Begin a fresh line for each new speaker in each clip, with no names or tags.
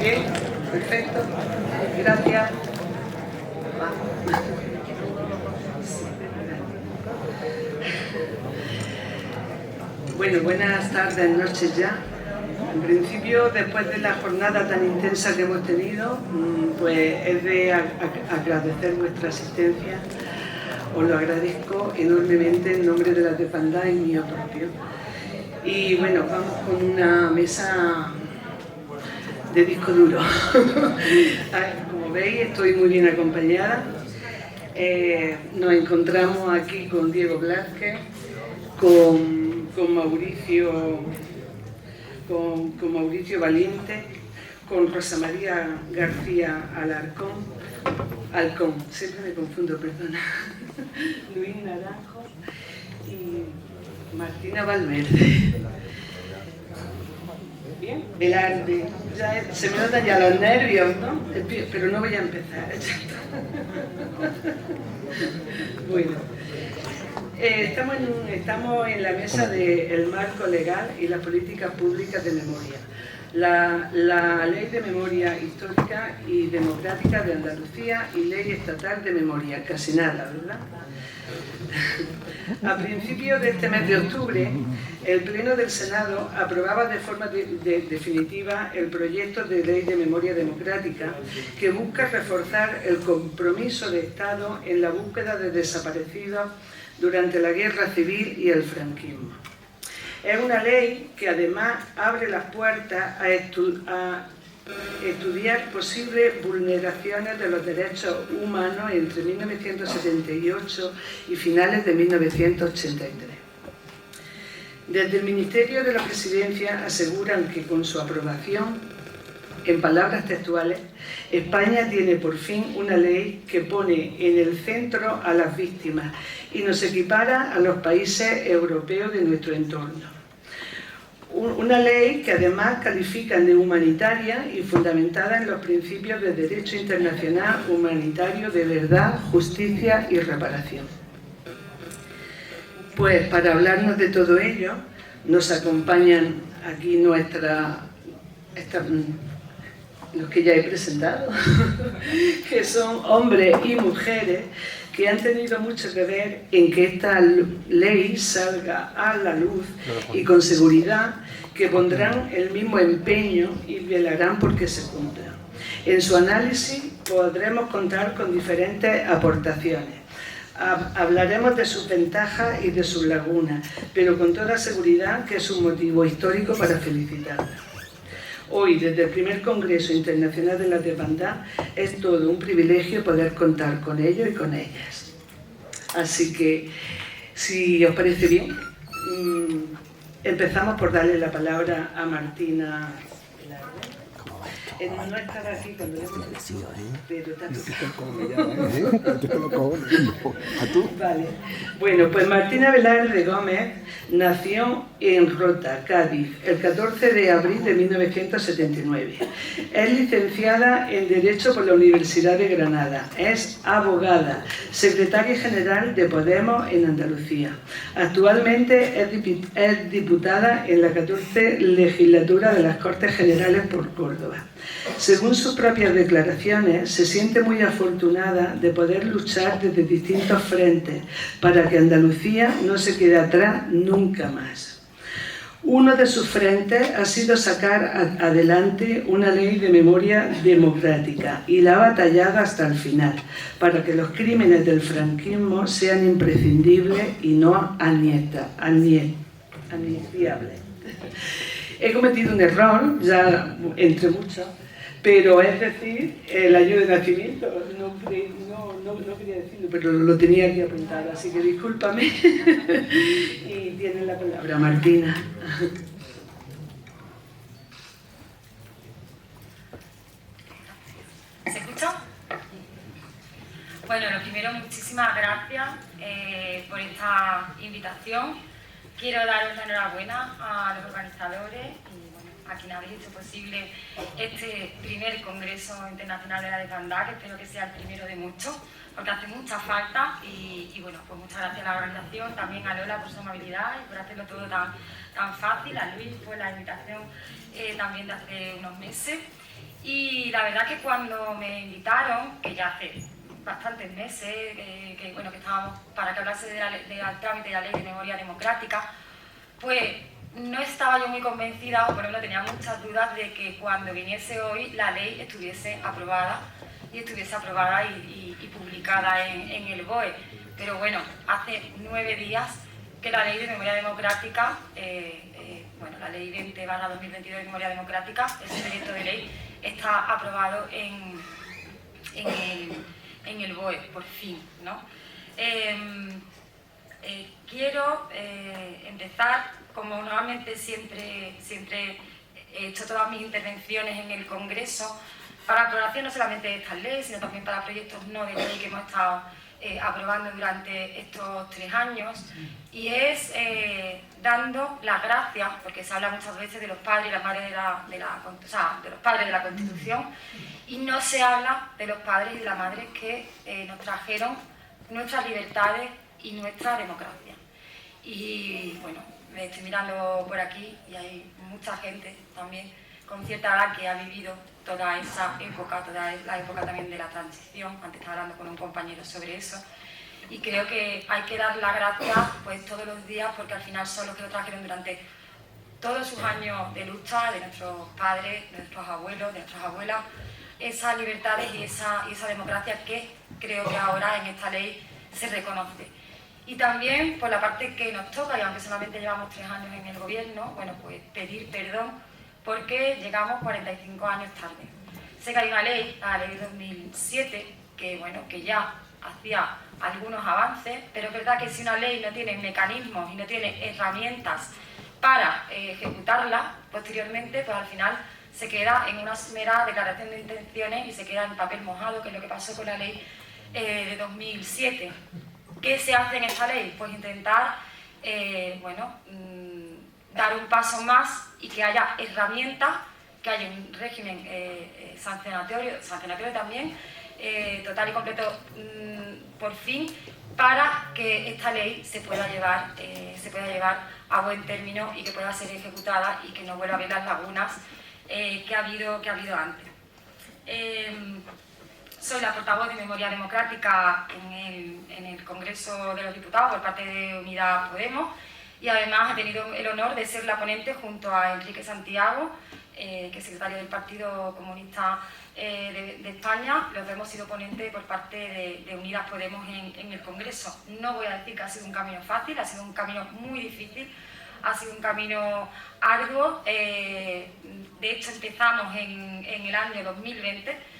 Bien, perfecto. Gracias. Bueno, buenas tardes, noches ya. En principio, después de la jornada tan intensa que hemos tenido, pues es de agradecer vuestra asistencia. Os lo agradezco enormemente en nombre de la Hermandad y mío propio. Y bueno, vamos con una mesa de disco duro. Como veis, estoy muy bien acompañada. Nos encontramos aquí con Diego Blázquez, con Mauricio Valiente, con Rosa María García Alcón, siempre me confundo, perdona, Luis Naranjo y Martina Valverde. Bien, Velarde, se me notan ya los nervios, ¿no? Pero no voy a empezar. Bueno, estamos en la mesa del marco legal y las políticas públicas de memoria. La Ley de Memoria Histórica y Democrática de Andalucía y Ley Estatal de Memoria, casi nada, ¿verdad? A principios de este mes de octubre, el Pleno del Senado aprobaba de forma definitiva el proyecto de Ley de Memoria Democrática que busca reforzar el compromiso de Estado en la búsqueda de desaparecidos durante la Guerra Civil y el franquismo. Es una ley que además abre las puertas a estudiar posibles vulneraciones de los derechos humanos entre 1978 y finales de 1983. Desde el Ministerio de la Presidencia aseguran que con su aprobación, en palabras textuales, España tiene por fin una ley que pone en el centro a las víctimas y nos equipara a los países europeos de nuestro entorno. Una ley que además califican de humanitaria y fundamentada en los principios de derecho internacional humanitario de verdad, justicia y reparación. Pues para hablarnos de todo ello, nos acompañan aquí los que ya he presentado, que son hombres y mujeres que han tenido mucho que ver en que esta ley salga a la luz y con seguridad que pondrán el mismo empeño y velarán porque se cumpla. En su análisis podremos contar con diferentes aportaciones. Hablaremos de sus ventajas y de sus lagunas, pero con toda seguridad que es un motivo histórico para felicitarlas. Hoy, desde el primer Congreso Internacional de la Hermandad, es todo un privilegio poder contar con ellos y con ellas. Así que, si os parece bien, empezamos por darle la palabra a Martina. No estaba aquí cuando yo me pero Vale. Bueno, pues Martina Velarde Gómez nació en Rota, Cádiz, el 14 de abril de 1979. Es licenciada en Derecho por la Universidad de Granada. Es abogada, secretaria general de Podemos en Andalucía. Actualmente es diputada en la 14 legislatura de las Cortes Generales por Córdoba. Según sus propias declaraciones, se siente muy afortunada de poder luchar desde distintos frentes para que Andalucía no se quede atrás nunca más. Uno de sus frentes ha sido sacar adelante una ley de memoria democrática y la ha batallado hasta el final para que los crímenes del franquismo sean imprescindibles y no anistiables. He cometido un error, ya entre muchos, pero es decir, el año de nacimiento, no quería decirlo, pero lo tenía aquí apuntado, así que discúlpame. Y tiene la palabra Martina.
¿Se escucha? Bueno, lo primero, muchísimas gracias por esta invitación. Quiero daros la enhorabuena a los organizadores y bueno, a quien habéis hecho posible este primer Congreso Internacional de la Desbandada, que espero que sea el primero de muchos, porque hace mucha falta y bueno, pues muchas gracias a la organización, también a Lola por su amabilidad y por hacerlo todo tan fácil, a Luis por la invitación también de hace unos meses. Y la verdad que cuando me invitaron, que ya hace bastantes meses, que estábamos para que hablase del trámite de la Ley de Memoria Democrática, pues no estaba yo muy convencida, o por lo menos tenía muchas dudas de que cuando viniese hoy la ley estuviese aprobada y publicada en el BOE. Pero bueno, hace 9 días que la Ley de Memoria Democrática, la Ley 20/2022 de Memoria Democrática, ese proyecto de ley, está aprobado en el BOE, por fin, ¿no? Quiero empezar, como normalmente siempre he hecho todas mis intervenciones en el Congreso, para aprobación no solamente de estas leyes, sino también para proyectos no de ley que hemos estado aprobando durante estos 3 años, y es dando las gracias, porque se habla muchas veces de los padres y las madres de los padres de la Constitución, y no se habla de los padres y de las madres que nos trajeron nuestras libertades y nuestra democracia. Y bueno, me estoy mirando por aquí y hay mucha gente también con cierta edad que ha vivido toda esa época, toda la época también de la transición. Antes estaba hablando con un compañero sobre eso. Y creo que hay que dar las gracias pues, todos los días, porque al final son los que lo trajeron durante todos sus años de lucha, de nuestros padres, de nuestros abuelos, de nuestras abuelas, esas libertades y esa democracia que creo que ahora en esta ley se reconoce. Y también por la parte que nos toca, y aunque solamente llevamos 3 años en el gobierno, bueno, pues pedir perdón porque llegamos 45 años tarde. Sé que hay una ley, la ley de 2007, que ya hacía algunos avances, pero es verdad que si una ley no tiene mecanismos y no tiene herramientas para ejecutarla posteriormente, pues al final se queda en una mera declaración de intenciones y se queda en papel mojado, que es lo que pasó con la ley de 2007. ¿Qué se hace en esta ley? Pues intentar dar un paso más y que haya herramientas, que haya un régimen sancionatorio también, total y completo por fin, para que esta ley se pueda llevar a buen término y que pueda ser ejecutada y que no vuelva a haber las lagunas que ha habido antes. Soy la portavoz de Memoria Democrática en el Congreso de los Diputados por parte de Unidas Podemos, y además he tenido el honor de ser la ponente junto a Enrique Santiago, que es secretario del Partido Comunista de España. Los dos hemos sido ponentes por parte de Unidas Podemos en el Congreso. No voy a decir que ha sido un camino fácil, ha sido un camino muy difícil, ha sido un camino arduo. De hecho, empezamos en el año 2020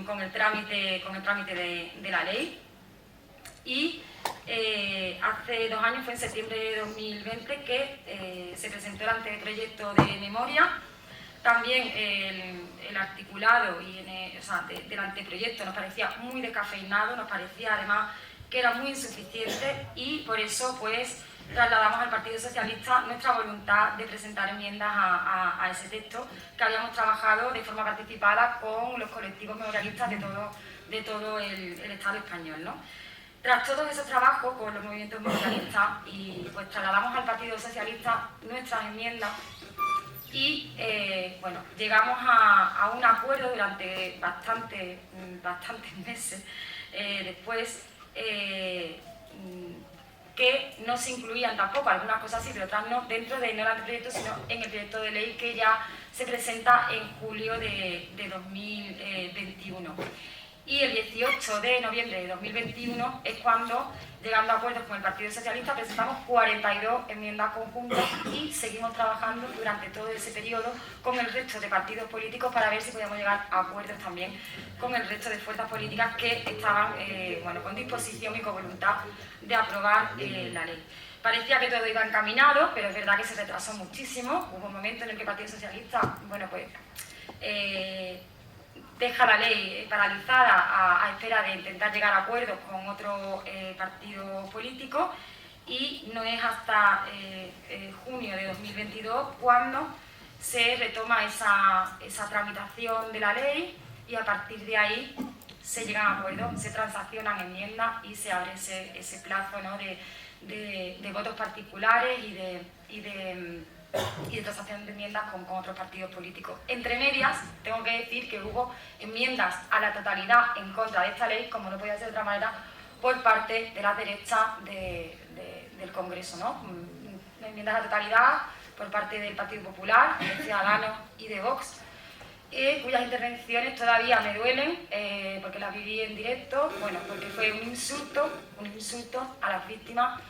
con el trámite de la ley, y hace 2 años, fue en septiembre de 2020, que se presentó el anteproyecto de memoria. También el articulado del anteproyecto nos parecía muy descafeinado, nos parecía además que era muy insuficiente, y por eso pues trasladamos al Partido Socialista nuestra voluntad de presentar enmiendas a ese texto, que habíamos trabajado de forma participada con los colectivos memorialistas de todo el Estado español, ¿no? Tras todos esos trabajos con los movimientos memorialistas, y pues trasladamos al Partido Socialista nuestras enmiendas, y llegamos a un acuerdo durante bastantes meses después, que no se incluían tampoco, algunas cosas sí, pero otras no, dentro de no el anteproyecto, sino en el proyecto de ley que ya se presenta en julio de 2021. Y el 18 de noviembre de 2021 es cuando, llegando a acuerdos con el Partido Socialista, presentamos 42 enmiendas conjuntas y seguimos trabajando durante todo ese periodo con el resto de partidos políticos para ver si podíamos llegar a acuerdos también con el resto de fuerzas políticas que estaban con disposición y con voluntad de aprobar la ley. Parecía que todo iba encaminado, pero es verdad que se retrasó muchísimo. Hubo un momento en el que el Partido Socialista deja la ley paralizada a espera de intentar llegar a acuerdos con otro partido político, y no es hasta junio de 2022 cuando se retoma esa tramitación de la ley y a partir de ahí se llegan a acuerdos, se transaccionan enmiendas y se abre ese plazo, ¿no?, de votos particulares y de transacción de enmiendas con otros partidos políticos. Entre medias, tengo que decir que hubo enmiendas a la totalidad en contra de esta ley, como no podía ser de otra manera, por parte de la derecha del Congreso, ¿no? Enmiendas a la totalidad por parte del Partido Popular, de Ciudadanos y de Vox, cuyas intervenciones todavía me duelen, porque las viví en directo, bueno, porque fue un insulto a las víctimas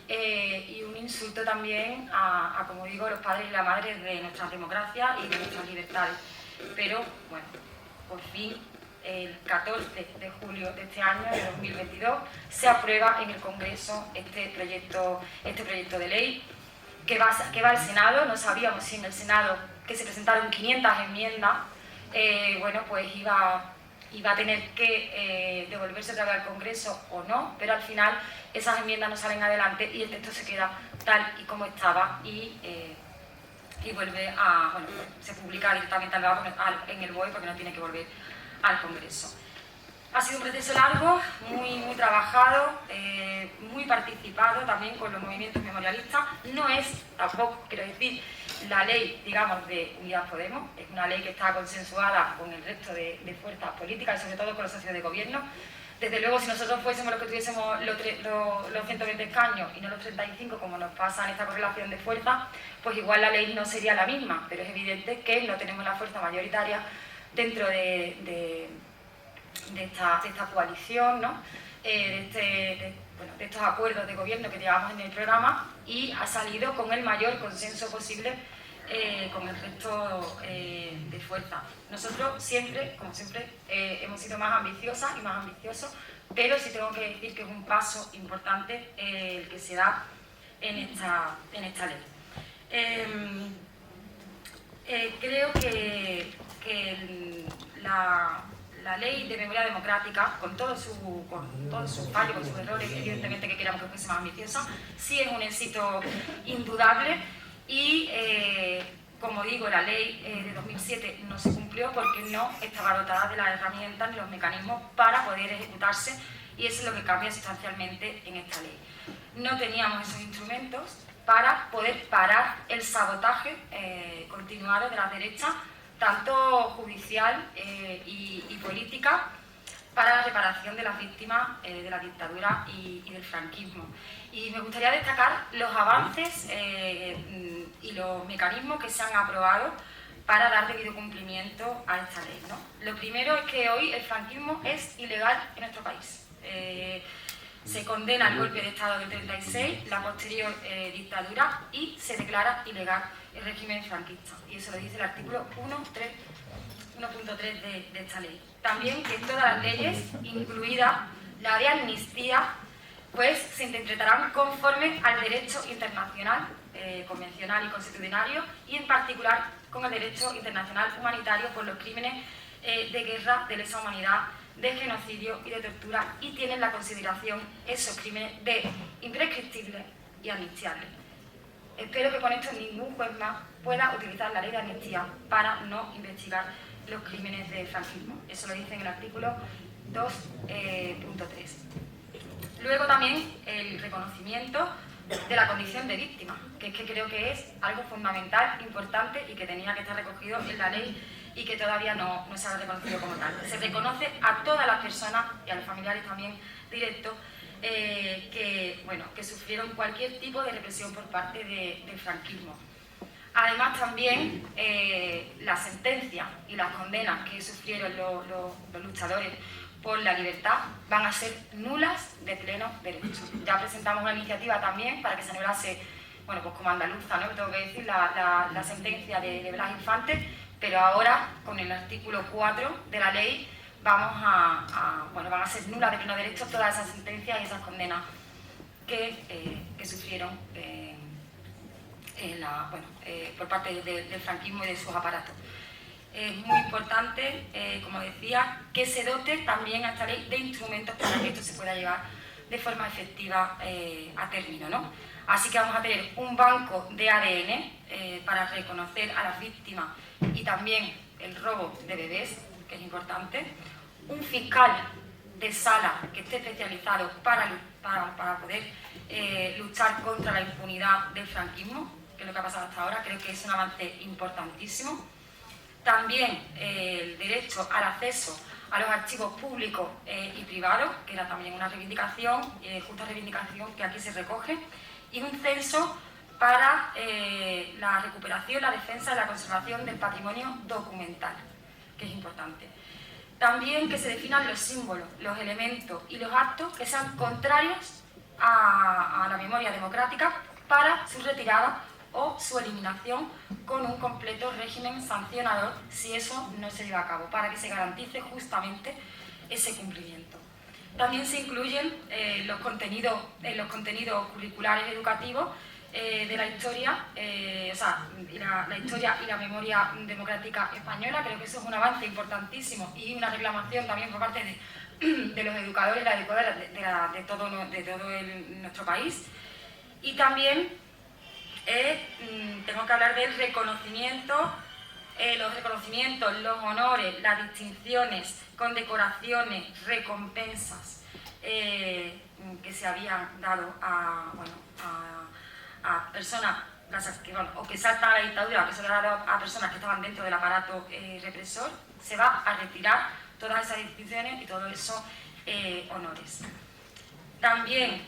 y un insulto también a, como digo, los padres y las madres de nuestra democracia y de nuestras libertades. Pero, bueno, por fin, el 14 de julio de este año, de 2022, se aprueba en el Congreso este proyecto de ley que va al Senado. No sabíamos si en el Senado, que se presentaron 500 enmiendas, bueno, pues iba a tener que devolverse otra vez al Congreso o no, pero al final esas enmiendas no salen adelante y el texto se queda tal y como estaba y vuelve a, bueno, se publica directamente en el BOE porque no tiene que volver al Congreso. Ha sido un proceso largo, muy trabajado, muy participado también con los movimientos memorialistas. No es tampoco, quiero decir, la ley, digamos, de Unidas Podemos, es una ley que está consensuada con el resto de fuerzas políticas y sobre todo con los socios de gobierno. Desde luego, si nosotros fuésemos los que tuviésemos los 120 escaños y no los 35, como nos pasa en esta correlación de fuerza, pues igual la ley no sería la misma, pero es evidente que no tenemos la fuerza mayoritaria dentro de esta coalición, ¿no? De estos acuerdos de gobierno que llevamos en el programa, y ha salido con el mayor consenso posible con el resto de fuerzas. Nosotros siempre, como siempre, hemos sido más ambiciosas y más ambiciosos, pero sí tengo que decir que es un paso importante el que se da en esta ley. Creo que la ley de memoria democrática, con todos sus fallos, con sus errores, evidentemente que queramos que fuese más ambiciosa, sí es un éxito indudable y, como digo, la ley de 2007 no se cumplió porque no estaba dotada de las herramientas ni los mecanismos para poder ejecutarse, y eso es lo que cambia sustancialmente en esta ley. No teníamos esos instrumentos para poder parar el sabotaje continuado de la derecha, tanto judicial y política, para la reparación de las víctimas de la dictadura y del franquismo. Y me gustaría destacar los avances y los mecanismos que se han aprobado para dar debido cumplimiento a esta ley, ¿no? Lo primero es que hoy el franquismo es ilegal en nuestro país. Se condena el golpe de Estado del 36, la posterior dictadura, y se declara ilegal el régimen franquista. Y eso lo dice el artículo 1.3 de esta ley. También que todas las leyes, incluida la de amnistía, pues se interpretarán conforme al derecho internacional, convencional y constitucionario, y en particular con el derecho internacional humanitario por los crímenes de guerra, de lesa humanidad, de genocidio y de tortura, y tienen la consideración esos crímenes de imprescriptibles y amnistiables. Espero que con esto ningún juez más pueda utilizar la ley de amnistía para no investigar los crímenes de franquismo. Eso lo dice en el artículo 2.3. Luego también el reconocimiento de la condición de víctima, que es que creo que es algo fundamental, importante y que tenía que estar recogido en la ley y que todavía no se ha reconocido como tal. Se reconoce a todas las personas y a los familiares también directos que sufrieron cualquier tipo de represión por parte del franquismo. Además también la sentencia y las condenas que sufrieron los luchadores por la libertad van a ser nulas de pleno derecho. Ya presentamos una iniciativa también para que se anulase, bueno, pues como andaluza, ¿no?, que tengo que decir, la sentencia de Blas Infante, pero ahora con el artículo 4 de la ley van a ser nulas de pleno derecho todas esas sentencias y esas condenas que sufrieron por parte del franquismo y de sus aparatos. Es muy importante, como decía, que se dote también a esta ley de instrumentos para que esto se pueda llevar de forma efectiva a término, ¿no? Así que vamos a tener un banco de ADN para reconocer a las víctimas y también el robo de bebés, que es importante, un fiscal de sala que esté especializado para poder luchar contra la impunidad del franquismo, que es lo que ha pasado hasta ahora. Creo que es un avance importantísimo. También el derecho al acceso a los archivos públicos y privados, que era también una reivindicación, justa reivindicación que aquí se recoge, y un censo para la recuperación, la defensa y la conservación del patrimonio documental, que es importante. También que se definan los símbolos, los elementos y los actos que sean contrarios a la memoria democrática para su retirada o su eliminación con un completo régimen sancionador si eso no se lleva a cabo, para que se garantice justamente ese cumplimiento. También se incluyen los contenidos curriculares educativos de la historia, la historia y la memoria democrática española. Creo que eso es un avance importantísimo y una reclamación también por parte de los educadores y las educadoras de todo nuestro país. Y también tengo que hablar del reconocimiento, los reconocimientos, los honores, las distinciones, condecoraciones, recompensas que se habían dado a personas que saltan a la dictadura, que se le ha dado a personas que estaban dentro del aparato represor. Se va a retirar todas esas distinciones y todos esos honores. También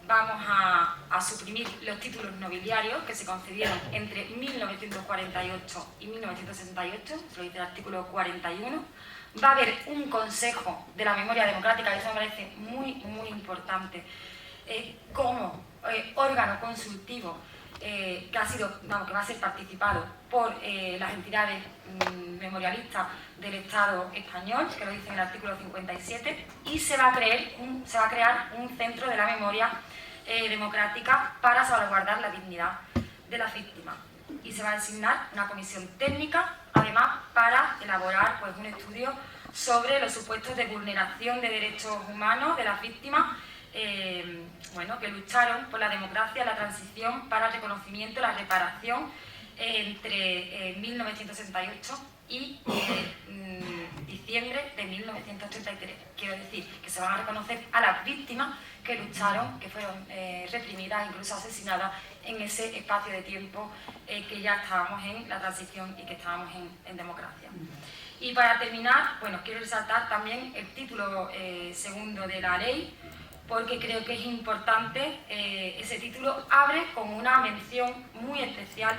vamos a suprimir los títulos nobiliarios que se concedieron entre 1948 y 1968, lo dice el artículo 41. Va a haber un consejo de la memoria democrática, que eso me parece muy, muy importante, como órgano consultivo que va a ser participado por las entidades memorialistas del Estado español, que lo dice en el artículo 57, y se va a crear un centro de la memoria democrática para salvaguardar la dignidad de las víctimas. Y se va a designar una comisión técnica, además, para elaborar un estudio sobre los supuestos de vulneración de derechos humanos de las víctimas que lucharon por la democracia, la transición para el reconocimiento, la reparación entre 1968 y diciembre de 1983. Quiero decir que se van a reconocer a las víctimas que lucharon, que fueron reprimidas, incluso asesinadas en ese espacio de tiempo que ya estábamos en la transición y que estábamos en democracia. Y para terminar, quiero resaltar también el título segundo de la ley, porque creo que es importante. Ese título abre con una mención muy especial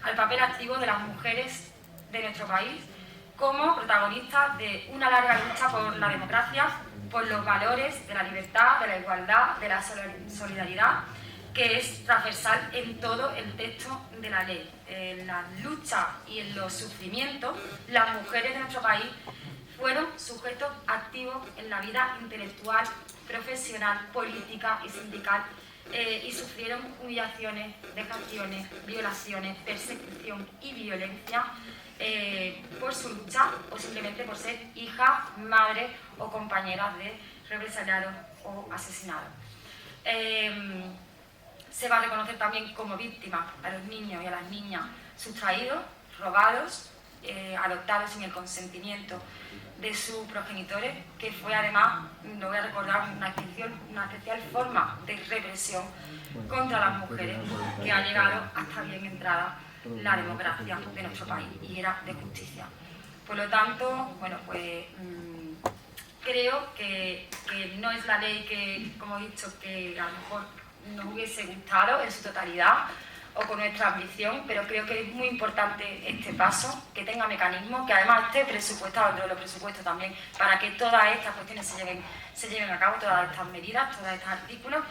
al papel activo de las mujeres de nuestro país como protagonistas de una larga lucha por la democracia, por los valores de la libertad, de la igualdad, de la solidaridad, que es transversal en todo el texto de la ley. En las luchas y en los sufrimientos, las mujeres de nuestro país fueron sujetos activos en la vida intelectual, profesional, política y sindical, y sufrieron humillaciones, vejaciones, violaciones, persecución y violencia por su lucha o simplemente por ser hija, madre o compañeras de represaliados o asesinados. Se va a reconocer también como víctimas a los niños y a las niñas sustraídos, robados, adoptados sin el consentimiento de sus progenitores, que fue además, no voy a recordar, una especial forma de represión contra las mujeres que ha llegado hasta bien entrada la democracia de nuestro país, y era de justicia. Por lo tanto, creo que no es la ley que, como he dicho, que a lo mejor nos hubiese gustado en su totalidad o con nuestra ambición, pero creo que es muy importante este paso, que tenga mecanismos, que además esté presupuestado dentro de los presupuestos también, para que todas estas cuestiones se lleven a cabo, todas estas medidas, todos estos artículos.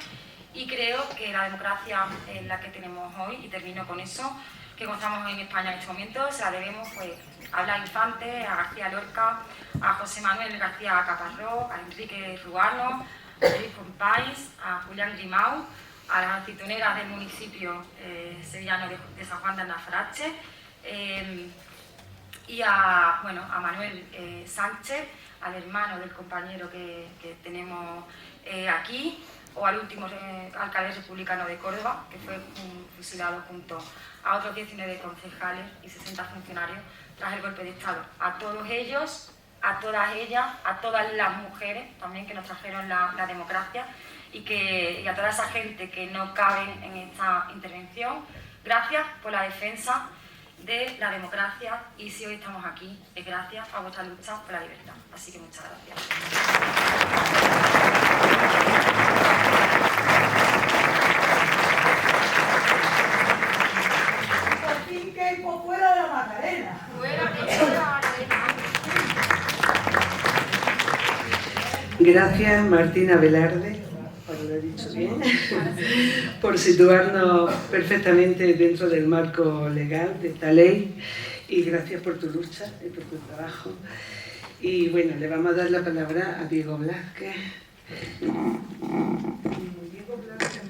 Y creo que la democracia en la que tenemos hoy, y termino con eso, que gozamos en España en este momento, se la debemos a Blas Infante, a García Lorca, a José Manuel García Caparrós, a Enrique Ruano, a Luis Companys, a Julián Grimau, a las aceituneras del municipio sevillano de San Juan de Alnafarache, y a Manuel Sánchez, al hermano del compañero que tenemos aquí, o al último alcalde republicano de Córdoba, que fue fusilado junto a otros 19 concejales y 60 funcionarios tras el golpe de Estado. A todos ellos, a todas ellas, a todas las mujeres también que nos trajeron la democracia y a toda esa gente que no caben en esta intervención, gracias por la defensa de la democracia, y si hoy estamos aquí es gracias a vuestra lucha por la libertad. Así que muchas gracias.
Fuera de la Macarena.
Gracias, Martina Velarde, por lo he dicho bien, por situarnos perfectamente dentro del marco legal de esta ley, y gracias por tu lucha y por tu trabajo. Y bueno, le vamos a dar la palabra a Diego Blázquez. Diego Blázquez,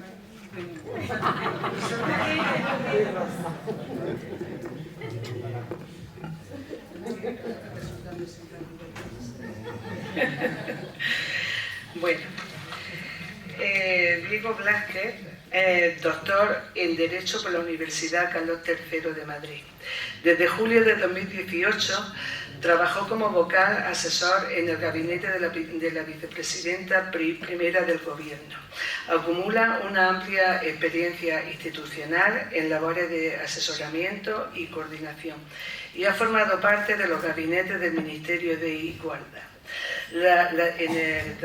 bueno, Diego Blázquez es doctor en Derecho por la Universidad Carlos III de Madrid. Desde julio de 2018 trabajó como vocal asesor en el gabinete de la vicepresidenta primera del Gobierno. Acumula una amplia experiencia institucional en labores de asesoramiento y coordinación y ha formado parte de los gabinetes del Ministerio de Igualdad desde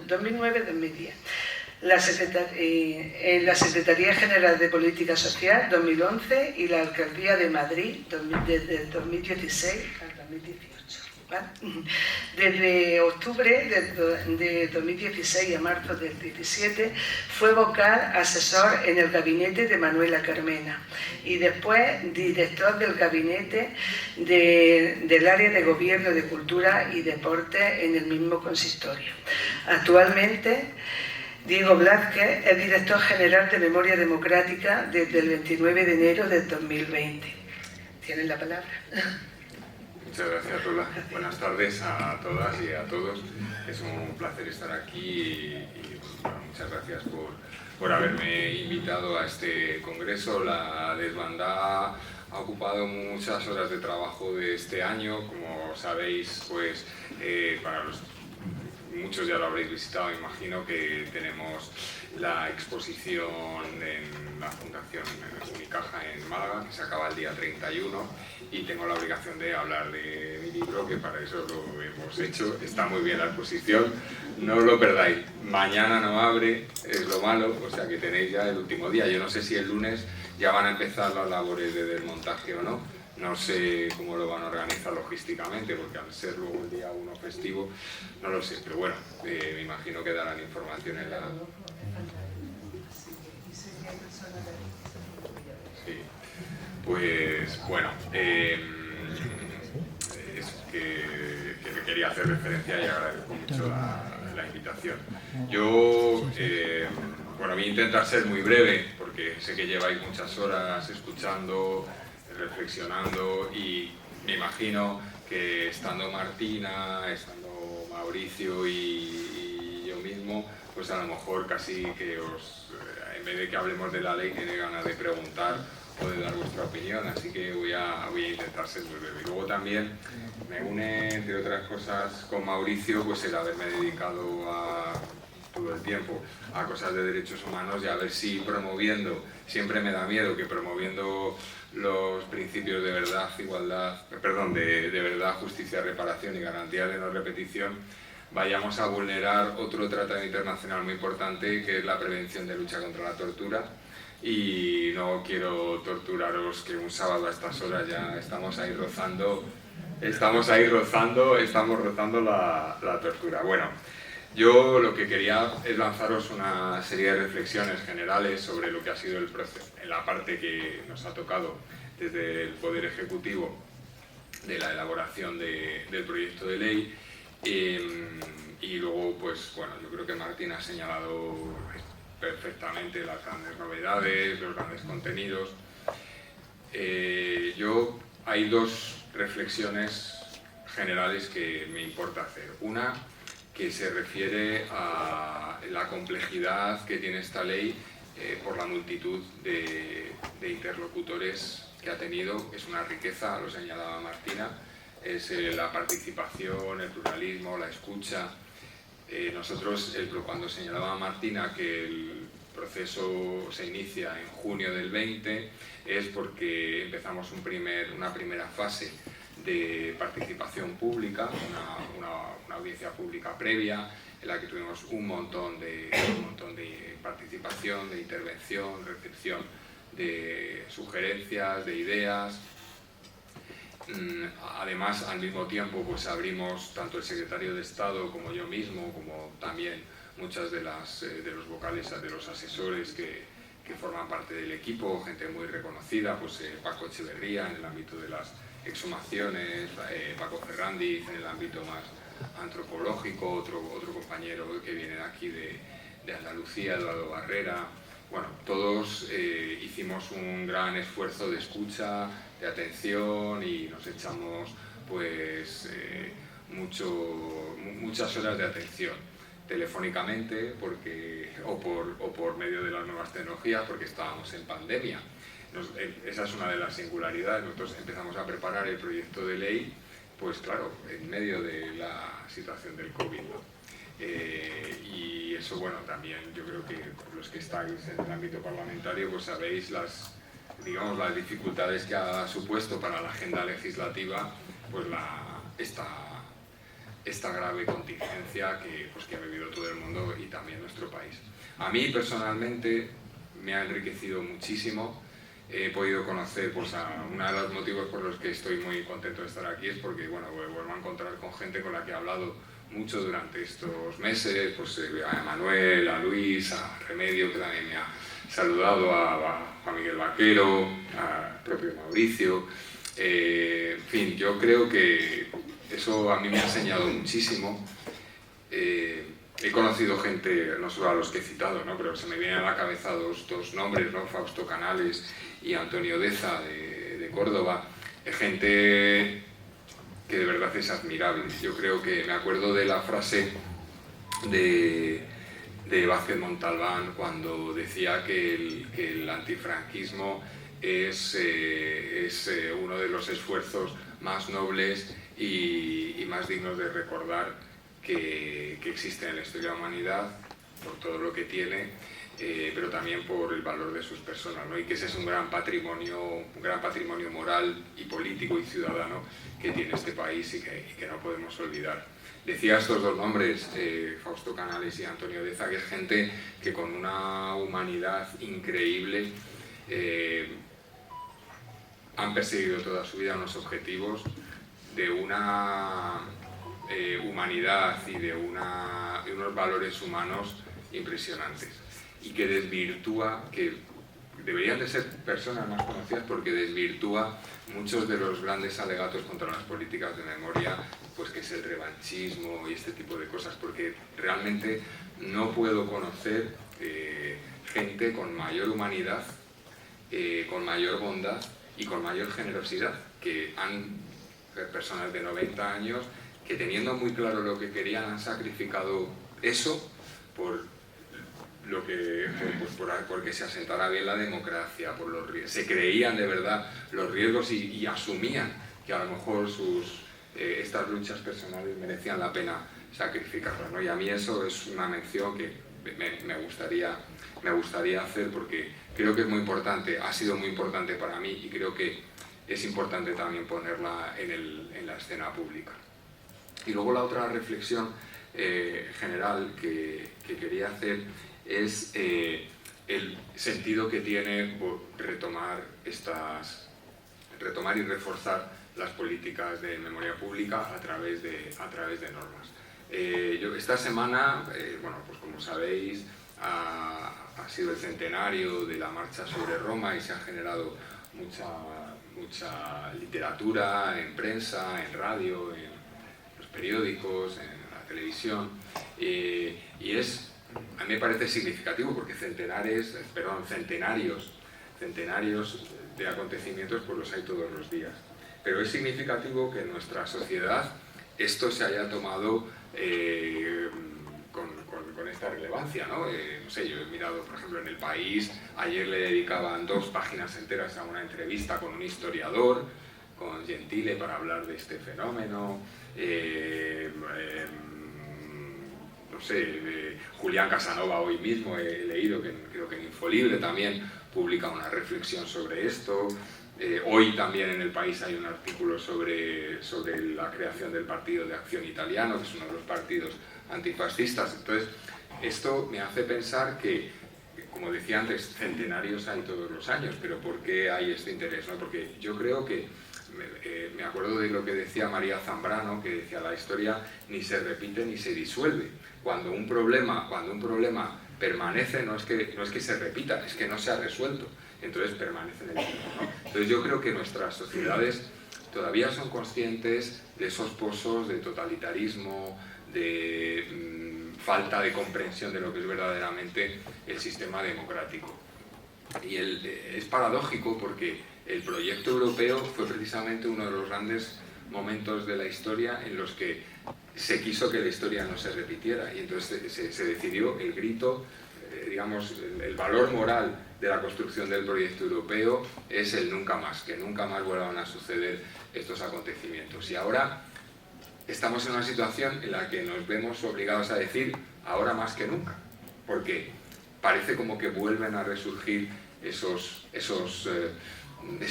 2009-2010. En la Secretaría General de Política Social 2011 y la Alcaldía de Madrid desde 2016 al 2018. ¿Vale? Desde octubre de 2016 a marzo del 2017 fue vocal asesor en el gabinete de Manuela Carmena y después director del gabinete del área de Gobierno de Cultura y Deporte en el mismo consistorio. Actualmente Diego Blázquez es director general de Memoria Democrática desde el 29 de enero del 2020. ¿Tienen la palabra?
Muchas gracias, Lola. Buenas tardes a todas y a todos. Es un placer estar aquí y bueno, muchas gracias por haberme invitado a este congreso. La desbandada ha ocupado muchas horas de trabajo de este año. Como sabéis, pues para muchos ya lo habréis visitado, imagino que tenemos la exposición en la Fundación Unicaja en Málaga, que se acaba el día 31, y tengo la obligación de hablar de mi libro, que para eso lo hemos hecho. Está muy bien la exposición, no os lo perdáis. Mañana no abre, es lo malo, o sea que tenéis ya el último día. Yo no sé si el lunes ya van a empezar las labores de desmontaje o no. No sé cómo lo van a organizar logísticamente, porque al ser luego el día 1 festivo, no lo sé, pero bueno, me imagino que darán información en la... Sí, pues bueno, es que quería hacer referencia y agradezco mucho la invitación. Yo, bueno, voy a intentar ser muy breve, porque sé que lleváis muchas horas escuchando, reflexionando, y me imagino que estando Martina, estando Mauricio y yo mismo, pues a lo mejor casi que os, en vez de que hablemos de la ley, tiene ganas de preguntar o de dar vuestra opinión, así que voy a intentar ser muy breve. Y luego también me une, entre otras cosas, con Mauricio, pues el haberme dedicado a todo el tiempo a cosas de derechos humanos, y a ver si promoviendo, siempre me da miedo que promoviendo los principios de verdad, igualdad, perdón, de verdad, justicia, reparación y garantía de no repetición, vayamos a vulnerar otro tratado internacional muy importante, que es la prevención de lucha contra la tortura. Y no quiero torturaros, que un sábado a estas horas ya estamos rozando la tortura. Bueno, yo lo que quería es lanzaros una serie de reflexiones generales sobre lo que ha sido el proceso, en la parte que nos ha tocado desde el Poder Ejecutivo de la elaboración del proyecto de ley, y luego, pues bueno, yo creo que Martín ha señalado perfectamente las grandes novedades, los grandes contenidos. Hay dos reflexiones generales que me importa hacer. Una, que se refiere a la complejidad que tiene esta ley por la multitud de interlocutores que ha tenido. Es una riqueza, lo señalaba Martina, es la participación, el pluralismo, la escucha. Nosotros, cuando señalaba Martina que el proceso se inicia en junio del 20, es porque empezamos una primera fase de participación pública, una audiencia pública previa, en la que tuvimos un montón de participación, de intervención, recepción de sugerencias, de ideas. Además, al mismo tiempo, pues abrimos tanto el secretario de Estado como yo mismo, como también muchas de los vocales, de los asesores que forman parte del equipo, gente muy reconocida, pues Paco Echeverría en el ámbito de las exhumaciones, Paco Ferrandiz en el ámbito más antropológico, otro compañero que viene de aquí de Andalucía, Eduardo Barrera. Bueno, todos hicimos un gran esfuerzo de escucha, de atención, y nos echamos pues muchas horas de atención, telefónicamente o por medio de las nuevas tecnologías, porque estábamos en pandemia. Esa es una de las singularidades. Nosotros empezamos a preparar el proyecto de ley, pues claro, en medio de la situación del COVID, ¿no? Y eso, bueno, también yo creo que los que estáis en el ámbito parlamentario pues sabéis las dificultades que ha supuesto para la agenda legislativa pues esta grave contingencia que ha vivido todo el mundo y también nuestro país. A mí personalmente me ha enriquecido muchísimo. He podido conocer, pues uno de los motivos por los que estoy muy contento de estar aquí es porque, bueno, vuelvo a encontrar con gente con la que he hablado mucho durante estos meses, pues a Manuel, a Luis, a Remedio, que también me ha saludado, a Miguel Vaquero, al propio Mauricio. En fin, yo creo que eso a mí me ha enseñado muchísimo. He conocido gente, no solo a los que he citado, ¿no? Pero se me vienen a la cabeza dos nombres, ¿no? Fausto Canales y Antonio Deza de Córdoba, gente que de verdad es admirable. Yo creo que me acuerdo de la frase de Vázquez Montalbán cuando decía que el antifranquismo es uno de los esfuerzos más nobles y más dignos de recordar que existe en la historia de la humanidad, por todo lo que tiene, pero también por el valor de sus personas, ¿no? Y que ese es un gran patrimonio moral y político y ciudadano que tiene este país y que no podemos olvidar. Decía estos dos nombres, Fausto Canales y Antonio Deza, que es gente que con una humanidad increíble han perseguido toda su vida unos objetivos de una humanidad y de unos valores humanos impresionantes, y que desvirtúa, que deberían de ser personas más conocidas porque desvirtúa muchos de los grandes alegatos contra las políticas de memoria, pues que es el revanchismo y este tipo de cosas, porque realmente no puedo conocer gente con mayor humanidad, con mayor bondad y con mayor generosidad, que personas de 90 años que, teniendo muy claro lo que querían, han sacrificado eso porque se asentara bien la democracia, se creían de verdad los riesgos y asumían que a lo mejor estas luchas personales merecían la pena sacrificarlas, ¿no? Y a mí eso es una mención que me gustaría hacer, porque creo que es muy importante, ha sido muy importante para mí, y creo que es importante también ponerla en la escena pública. Y luego la otra reflexión general que quería hacer es el sentido que tiene retomar y reforzar las políticas de memoria pública a través de normas. Esta semana, bueno, pues como sabéis, ha sido el centenario de la marcha sobre Roma y se ha generado mucha literatura en prensa, en radio, en los periódicos, en la televisión, y a mí me parece significativo porque centenarios de acontecimientos pues los hay todos los días, pero es significativo que en nuestra sociedad esto se haya tomado esta relevancia, ¿no? No sé, yo he mirado, por ejemplo, en El País, ayer le dedicaban 2 páginas enteras a una entrevista con un historiador, con Gentile, para hablar de este fenómeno. No sé, Julián Casanova hoy mismo he leído, que creo que en Infolibre también publica una reflexión sobre esto. Hoy también en El País hay un artículo sobre la creación del Partido de Acción Italiano, que es uno de los partidos antifascistas. Entonces, esto me hace pensar que, como decía antes, centenarios hay todos los años, pero ¿por qué hay este interés, no? Porque yo creo que, me acuerdo de lo que decía María Zambrano, que decía: la historia ni se repite ni se disuelve. Cuando un problema permanece, no es que se repita, es que no se ha resuelto, entonces permanece en el tiempo, ¿no? Entonces yo creo que nuestras sociedades todavía son conscientes de esos pozos de totalitarismo, de falta de comprensión de lo que es verdaderamente el sistema democrático. Y es paradójico, porque el proyecto europeo fue precisamente uno de los grandes momentos de la historia en los que se quiso que la historia no se repitiera, y entonces se decidió el grito, digamos, el valor moral de la construcción del proyecto europeo es el nunca más, que nunca más vuelvan a suceder estos acontecimientos. Y ahora estamos en una situación en la que nos vemos obligados a decir ahora más que nunca, porque parece como que vuelven a resurgir ese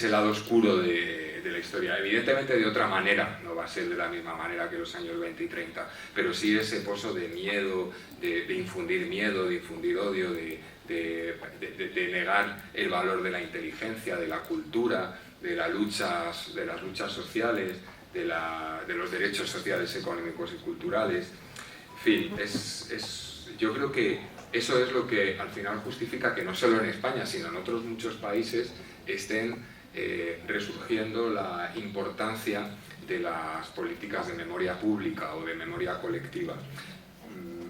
lado oscuro de la historia. Evidentemente de otra manera, no va a ser de la misma manera que los años 20 y 30, pero sí ese pozo de miedo, de infundir miedo, de infundir odio, de negar el valor de la inteligencia, de la cultura, de las luchas sociales, de los derechos sociales, económicos y culturales. En fin, yo creo que eso es lo que al final justifica que no solo en España, sino en otros muchos países estén resurgiendo la importancia de las políticas de memoria pública o de memoria colectiva.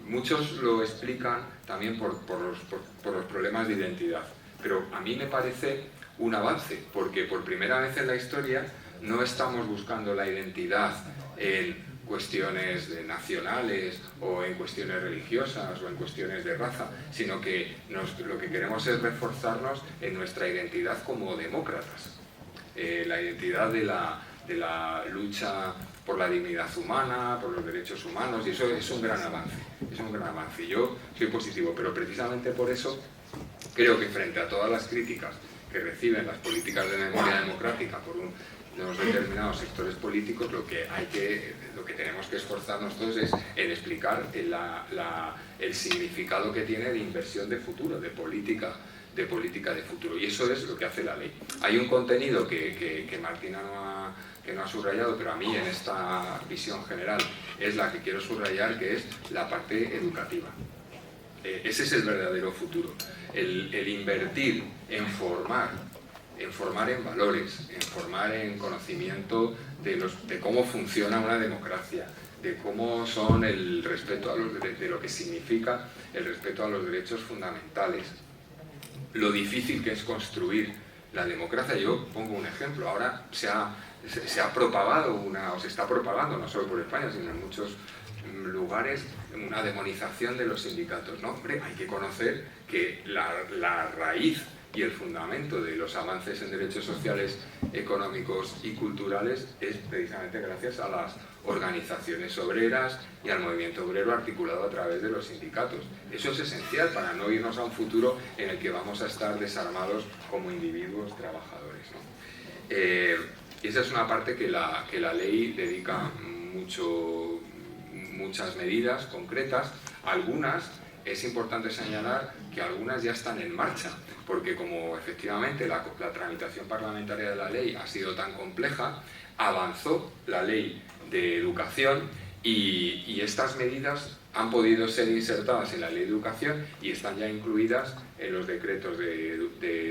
Muchos lo explican también por los problemas de identidad, pero a mí me parece un avance, porque por primera vez en la historia no estamos buscando la identidad en cuestiones nacionales o en cuestiones religiosas o en cuestiones de raza, sino que lo que queremos es reforzarnos en nuestra identidad como demócratas, la identidad de la lucha por la dignidad humana, por los derechos humanos, y eso es un gran avance, y yo soy positivo, pero precisamente por eso creo que frente a todas las críticas que reciben las políticas de memoria democrática por unos determinados sectores políticos, lo que tenemos que esforzarnos todos es en explicar el significado que tiene de inversión de futuro, de política de futuro, y eso es lo que hace la ley. Hay un contenido que Martina no ha subrayado, pero a mí en esta visión general es la que quiero subrayar, que es la parte educativa. Ese es el verdadero futuro, el invertir en formar en valores, en formar en conocimiento de cómo funciona una democracia, de cómo son el respeto de lo que significa el respeto a los derechos fundamentales, lo difícil que es construir la democracia. Yo pongo un ejemplo: ahora se ha propagado o se está propagando, no solo por España, sino en muchos lugares, una demonización de los sindicatos. No, hombre, hay que conocer que la raíz y el fundamento de los avances en derechos sociales, económicos y culturales es precisamente gracias a las organizaciones obreras y al movimiento obrero articulado a través de los sindicatos. Eso es esencial para no irnos a un futuro en el que vamos a estar desarmados como individuos trabajadores, ¿no? Y esa es una parte que la ley dedica muchas medidas concretas. Algunas, es importante señalar que algunas ya están en marcha, porque como efectivamente la tramitación parlamentaria de la ley ha sido tan compleja, avanzó la ley de educación y estas medidas han podido ser insertadas en la ley de educación y están ya incluidas en los decretos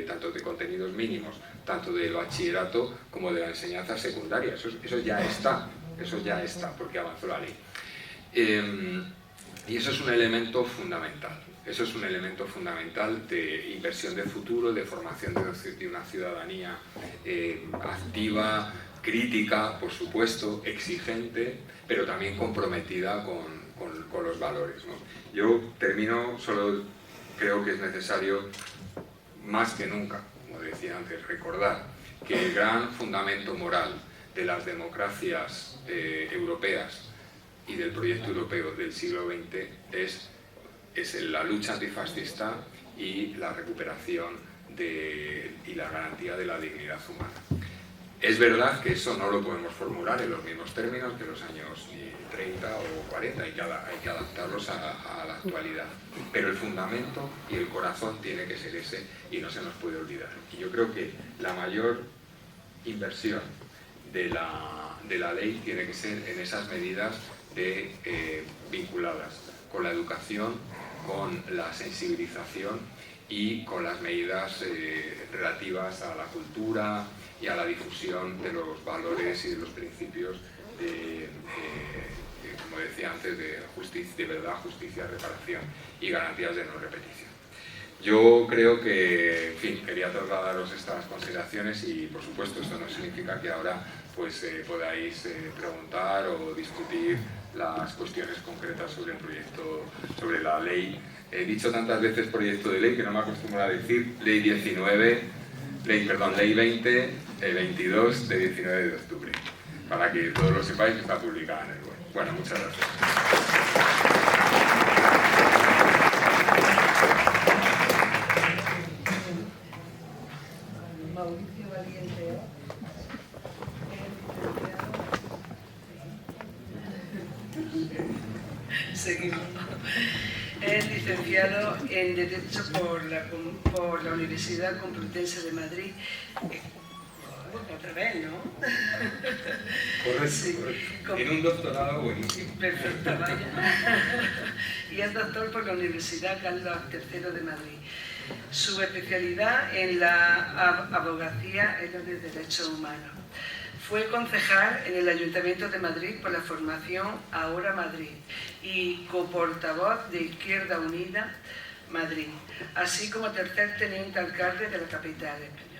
tanto de contenidos mínimos, tanto del bachillerato como de la enseñanza secundaria. Eso ya está, porque avanzó la ley. Y eso es un elemento fundamental. Eso es un elemento fundamental de inversión de futuro, de formación de una ciudadanía activa, crítica, por supuesto, exigente, pero también comprometida con los valores, ¿no? Yo termino, solo creo que es necesario, más que nunca, como decía antes, recordar que el gran fundamento moral de las democracias europeas y del proyecto europeo del siglo XX es la lucha antifascista y la recuperación y la garantía de la dignidad humana. Es verdad que eso no lo podemos formular en los mismos términos que los años 30 o 40, hay que adaptarlos a la actualidad. Pero el fundamento y el corazón tiene que ser ese y no se nos puede olvidar. Y yo creo que la mayor inversión de la ley tiene que ser en esas medidas vinculadas con la educación, con la sensibilización y con las medidas relativas a la cultura y a la difusión de los valores y de los principios como decía antes, de verdad, justicia, reparación y garantías de no repetición. Yo creo que, en fin, quería trasladaros estas consideraciones y, por supuesto, esto no significa que ahora pues, podáis preguntar o discutir las cuestiones concretas sobre el proyecto, sobre la ley. He dicho tantas veces proyecto de ley que no me acostumbro a decir ley 20, 22 de 19 de octubre, para que todos lo sepáis que está publicada en el web. Bueno, muchas gracias.
Mauricio Valiente. Seguimos. Es licenciado en Derecho por la Universidad Complutense de Madrid. Otra vez, ¿no?
Correcto,
Sí.
correcto. En un doctorado buenísimo.
Perfecto, vaya. Y es doctor por la Universidad Carlos III de Madrid. Su especialidad en la abogacía es la de Derechos Humanos. Fue concejal en el Ayuntamiento de Madrid por la formación Ahora Madrid y coportavoz de Izquierda Unida Madrid, así como tercer teniente alcalde de la capital española.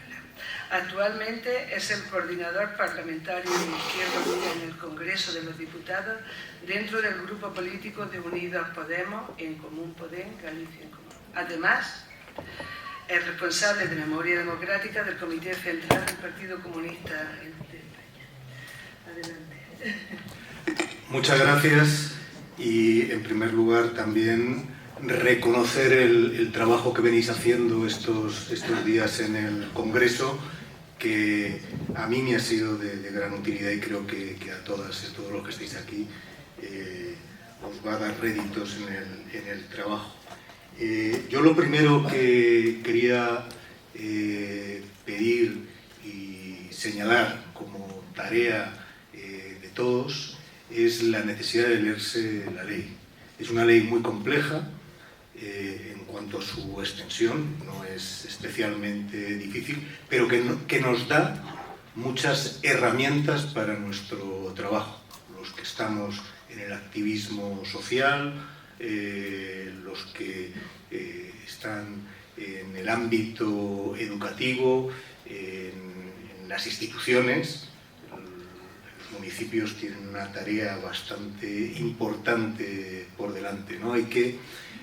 Actualmente es el coordinador parlamentario de Izquierda Unida en el Congreso de los Diputados dentro del grupo político de Unidos Podemos, En Común Podem, Galicia en Común. Además, es responsable de Memoria Democrática del Comité Central del Partido Comunista de España. Adelante.
Muchas gracias y, en primer lugar, también reconocer el trabajo que venís haciendo estos días en el Congreso, que a mí me ha sido de gran utilidad y creo que a todas y a todos los que estáis aquí os va a dar réditos en el trabajo. Yo lo primero que quería pedir y señalar como tarea de todos es la necesidad de leerse la ley. Es una ley muy compleja en cuanto a su extensión, no es especialmente difícil, pero que nos da muchas herramientas para nuestro trabajo. Los que estamos en el activismo social, los que están en el ámbito educativo, en las instituciones. Los municipios tienen una tarea bastante importante por delante, ¿no? Hay que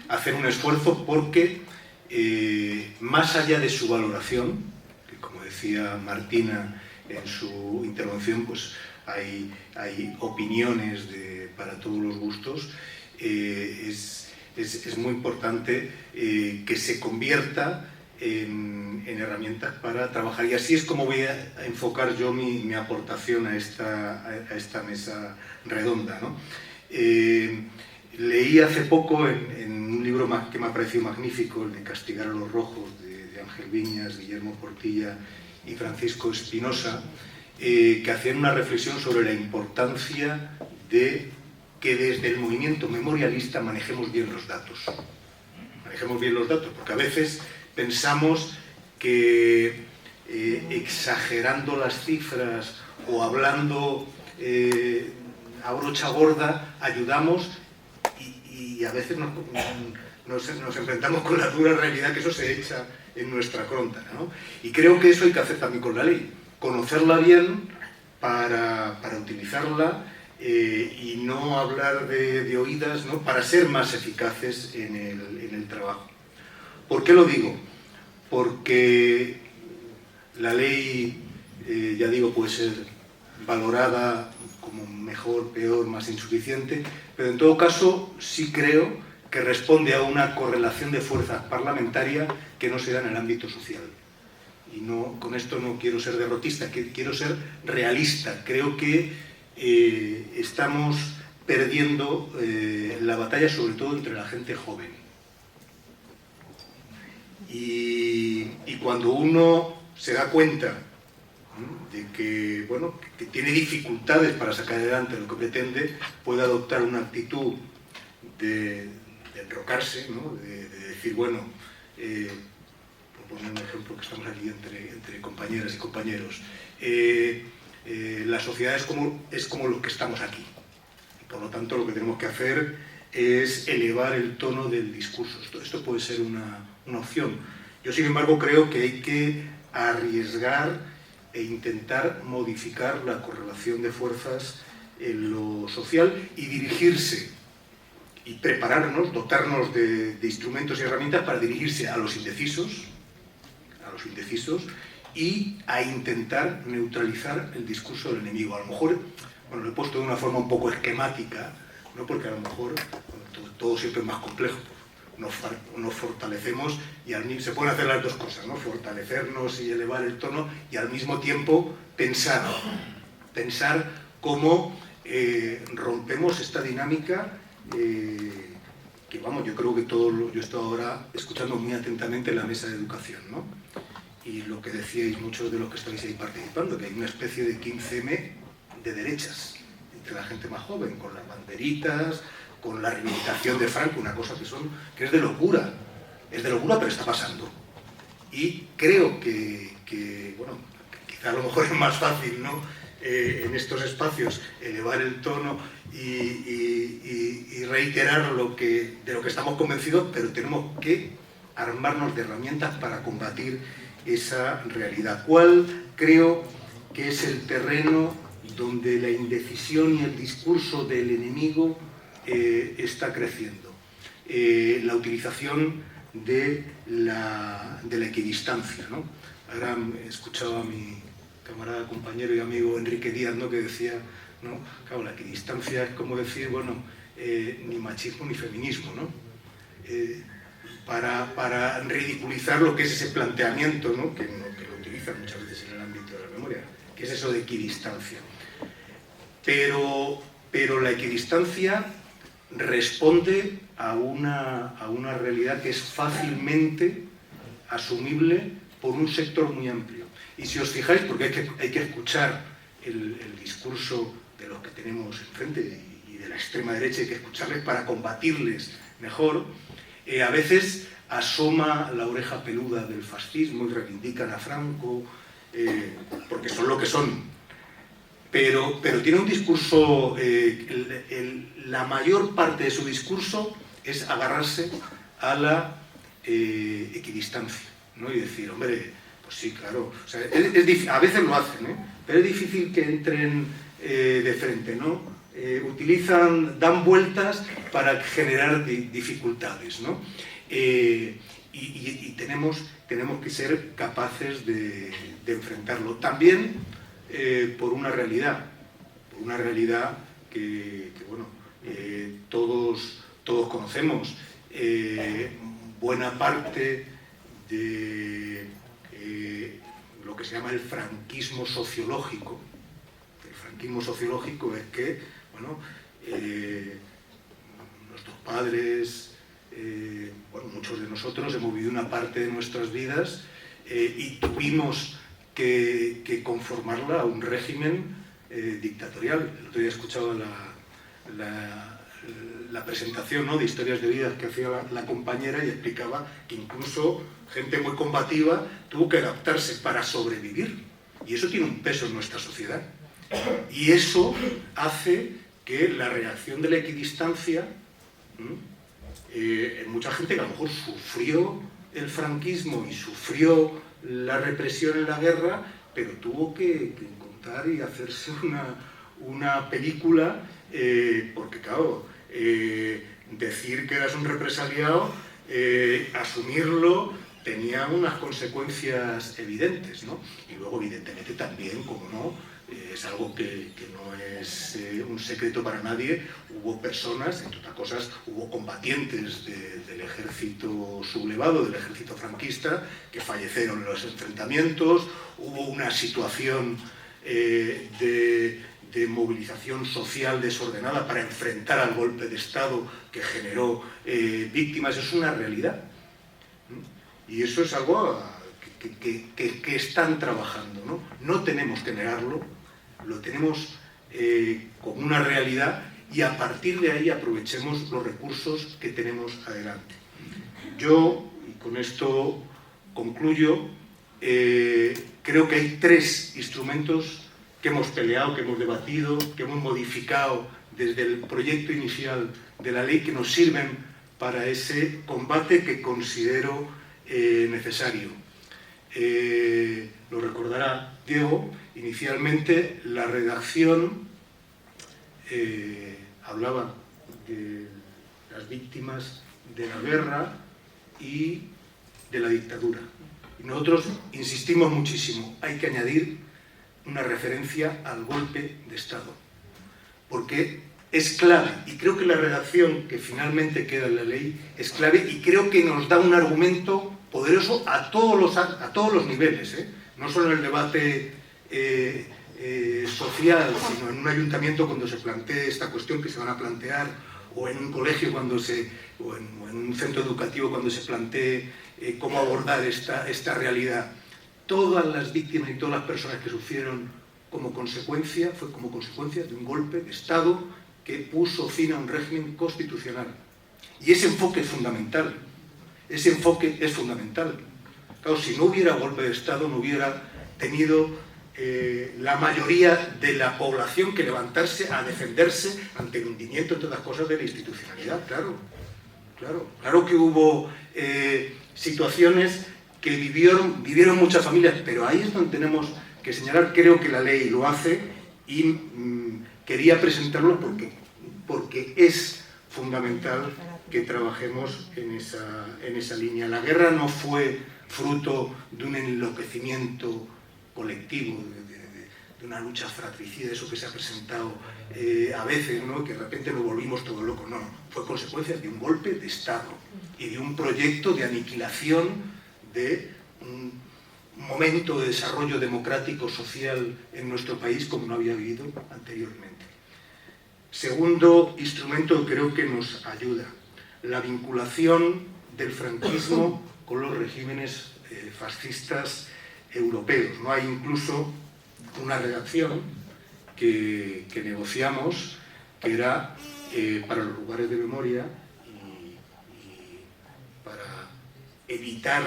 hacer un esfuerzo porque, más allá de su valoración, que como decía Martina en su intervención, pues hay opiniones para todos los gustos, es muy importante que se convierta en herramientas para trabajar. Y así es como voy a enfocar yo mi aportación a esta mesa redonda, ¿no? Leí hace poco en un libro que me ha parecido magnífico, el de Castigar a los Rojos, de Ángel Viñas, Guillermo Portilla y Francisco Espinosa, que hacían una reflexión sobre la importancia de que desde el movimiento memorialista manejemos bien los datos. Manejemos bien los datos, porque a veces pensamos que exagerando las cifras o hablando a brocha gorda ayudamos y a veces nos enfrentamos con la dura realidad que eso se echa en nuestra cróntara, ¿no? Y creo que eso hay que hacer también con la ley, conocerla bien para utilizarla y no hablar de oídas, ¿no?, para ser más eficaces en el trabajo. ¿Por qué lo digo? Porque la ley, ya digo, puede ser valorada como mejor, peor, más insuficiente, pero en todo caso sí creo que responde a una correlación de fuerzas parlamentaria que no se da en el ámbito social. Y no, con esto no quiero ser derrotista, quiero ser realista. Creo que estamos perdiendo la batalla, sobre todo entre la gente joven. Y cuando uno se da cuenta de que, bueno, que tiene dificultades para sacar adelante lo que pretende, puede adoptar una actitud de enrocarse, ¿no?, de decir, bueno, por poner un ejemplo, que estamos aquí entre compañeras y compañeros, la sociedad es como los que estamos aquí. Y por lo tanto, lo que tenemos que hacer es elevar el tono del discurso. Esto puede ser una opción. Yo, sin embargo, creo que hay que arriesgar e intentar modificar la correlación de fuerzas en lo social y dirigirse y prepararnos, dotarnos de instrumentos y herramientas para dirigirse a los indecisos y a intentar neutralizar el discurso del enemigo. A lo mejor, bueno, lo he puesto de una forma un poco esquemática, ¿no?, porque a lo mejor todo siempre es más complejo. Nos fortalecemos y se pueden hacer las dos cosas, ¿no?, fortalecernos y elevar el tono y al mismo tiempo pensar cómo rompemos esta dinámica que, vamos, yo creo que yo estoy ahora escuchando muy atentamente la mesa de educación, ¿no?, y lo que decíais muchos de los que estáis ahí participando, que hay una especie de 15M de derechas entre la gente más joven, con las banderitas, con la reivindicación de Franco, una cosa que es de locura, pero está pasando. Y creo que bueno, quizá a lo mejor es más fácil, ¿no?, en estos espacios elevar el tono y reiterar de lo que estamos convencidos, pero tenemos que armarnos de herramientas para combatir esa realidad. ¿Cuál creo que es el terreno donde la indecisión y el discurso del enemigo está creciendo? La utilización de la equidistancia, ¿no? Ahora he escuchado a mi camarada, compañero y amigo Enrique Díaz, ¿no?, que decía, ¿no?, claro, la equidistancia es como decir, bueno, ni machismo ni feminismo, ¿no?, para ridiculizar lo que es ese planteamiento, ¿no?, que lo utilizan muchas veces en el ámbito de la memoria, que es eso de equidistancia. Pero la equidistancia responde a una realidad que es fácilmente asumible por un sector muy amplio. Y si os fijáis, porque hay que escuchar el discurso de los que tenemos enfrente y de la extrema derecha, hay que escucharles para combatirles mejor, a veces asoma la oreja peluda del fascismo y reivindican a Franco, porque son lo que son. Pero tiene un discurso, la mayor parte de su discurso es agarrarse a la equidistancia, ¿no?, y decir, hombre, pues sí, claro, o sea, a veces lo hacen, pero es difícil que entren de frente, ¿no? Dan vueltas para generar dificultades, ¿no? Y tenemos que ser capaces de enfrentarlo. También por una realidad que bueno, todos conocemos. Buena parte de lo que se llama el franquismo sociológico. El franquismo sociológico es que, bueno, nuestros padres, bueno, muchos de nosotros hemos vivido una parte de nuestras vidas y tuvimos que conformarla a un régimen dictatorial. El otro día escuchaba la presentación, ¿no?, de historias de vida que hacía la compañera y explicaba que incluso gente muy combativa tuvo que adaptarse para sobrevivir. Y eso tiene un peso en nuestra sociedad. Y eso hace que la reacción de la equidistancia, en mucha gente que a lo mejor sufrió el franquismo y sufrió la represión en la guerra, pero tuvo que encontrar y hacerse una película, porque claro, decir que eras un represaliado, asumirlo, tenía unas consecuencias evidentes, ¿no? Y luego, evidentemente, también, como no, es algo que no es un secreto para nadie, hubo personas, entre otras cosas, hubo combatientes del ejército sublevado, del ejército franquista, que fallecieron en los enfrentamientos, hubo una situación de movilización social desordenada para enfrentar al golpe de Estado que generó víctimas. Es una realidad. Y eso es algo que están trabajando, ¿no? No tenemos que negarlo, lo tenemos como una realidad, y a partir de ahí aprovechemos los recursos que tenemos adelante. Yo, y con esto concluyo, creo que hay 3 instrumentos que hemos peleado, que hemos debatido, que hemos modificado desde el proyecto inicial de la ley, que nos sirven para ese combate que considero necesario. Lo recordará Diego. Inicialmente la redacción hablaba de las víctimas de la guerra y de la dictadura. Y nosotros insistimos muchísimo, hay que añadir una referencia al golpe de Estado, porque es clave, y creo que la redacción que finalmente queda en la ley es clave, y creo que nos da un argumento poderoso a todos los niveles, no solo en el debate social, sino en un ayuntamiento cuando se plantee esta cuestión que se van a plantear, o en un colegio o en un centro educativo cuando se plantee cómo abordar esta realidad. Todas las víctimas y todas las personas que sufrieron fue como consecuencia de un golpe de Estado que puso fin a un régimen constitucional. Y ese enfoque es fundamental. Ese enfoque es fundamental. Claro, si no hubiera golpe de Estado, no hubiera tenido la mayoría de la población que levantarse a defenderse ante el hundimiento, entre otras cosas, de la institucionalidad. Claro que hubo situaciones que vivieron muchas familias, pero ahí es donde tenemos que señalar. Creo que la ley lo hace, y quería presentarlo porque es fundamental que trabajemos en esa línea. La guerra no fue fruto de un enloquecimiento colectivo, de una lucha fratricida, eso que se ha presentado a veces, ¿no? Que de repente nos volvimos todos locos. No, fue consecuencia de un golpe de Estado y de un proyecto de aniquilación de un momento de desarrollo democrático social en nuestro país como no había vivido anteriormente. Segundo instrumento que creo que nos ayuda, la vinculación del franquismo con los regímenes fascistas europeos. ¿No? Hay incluso una redacción que negociamos, que era para los lugares de memoria y para evitar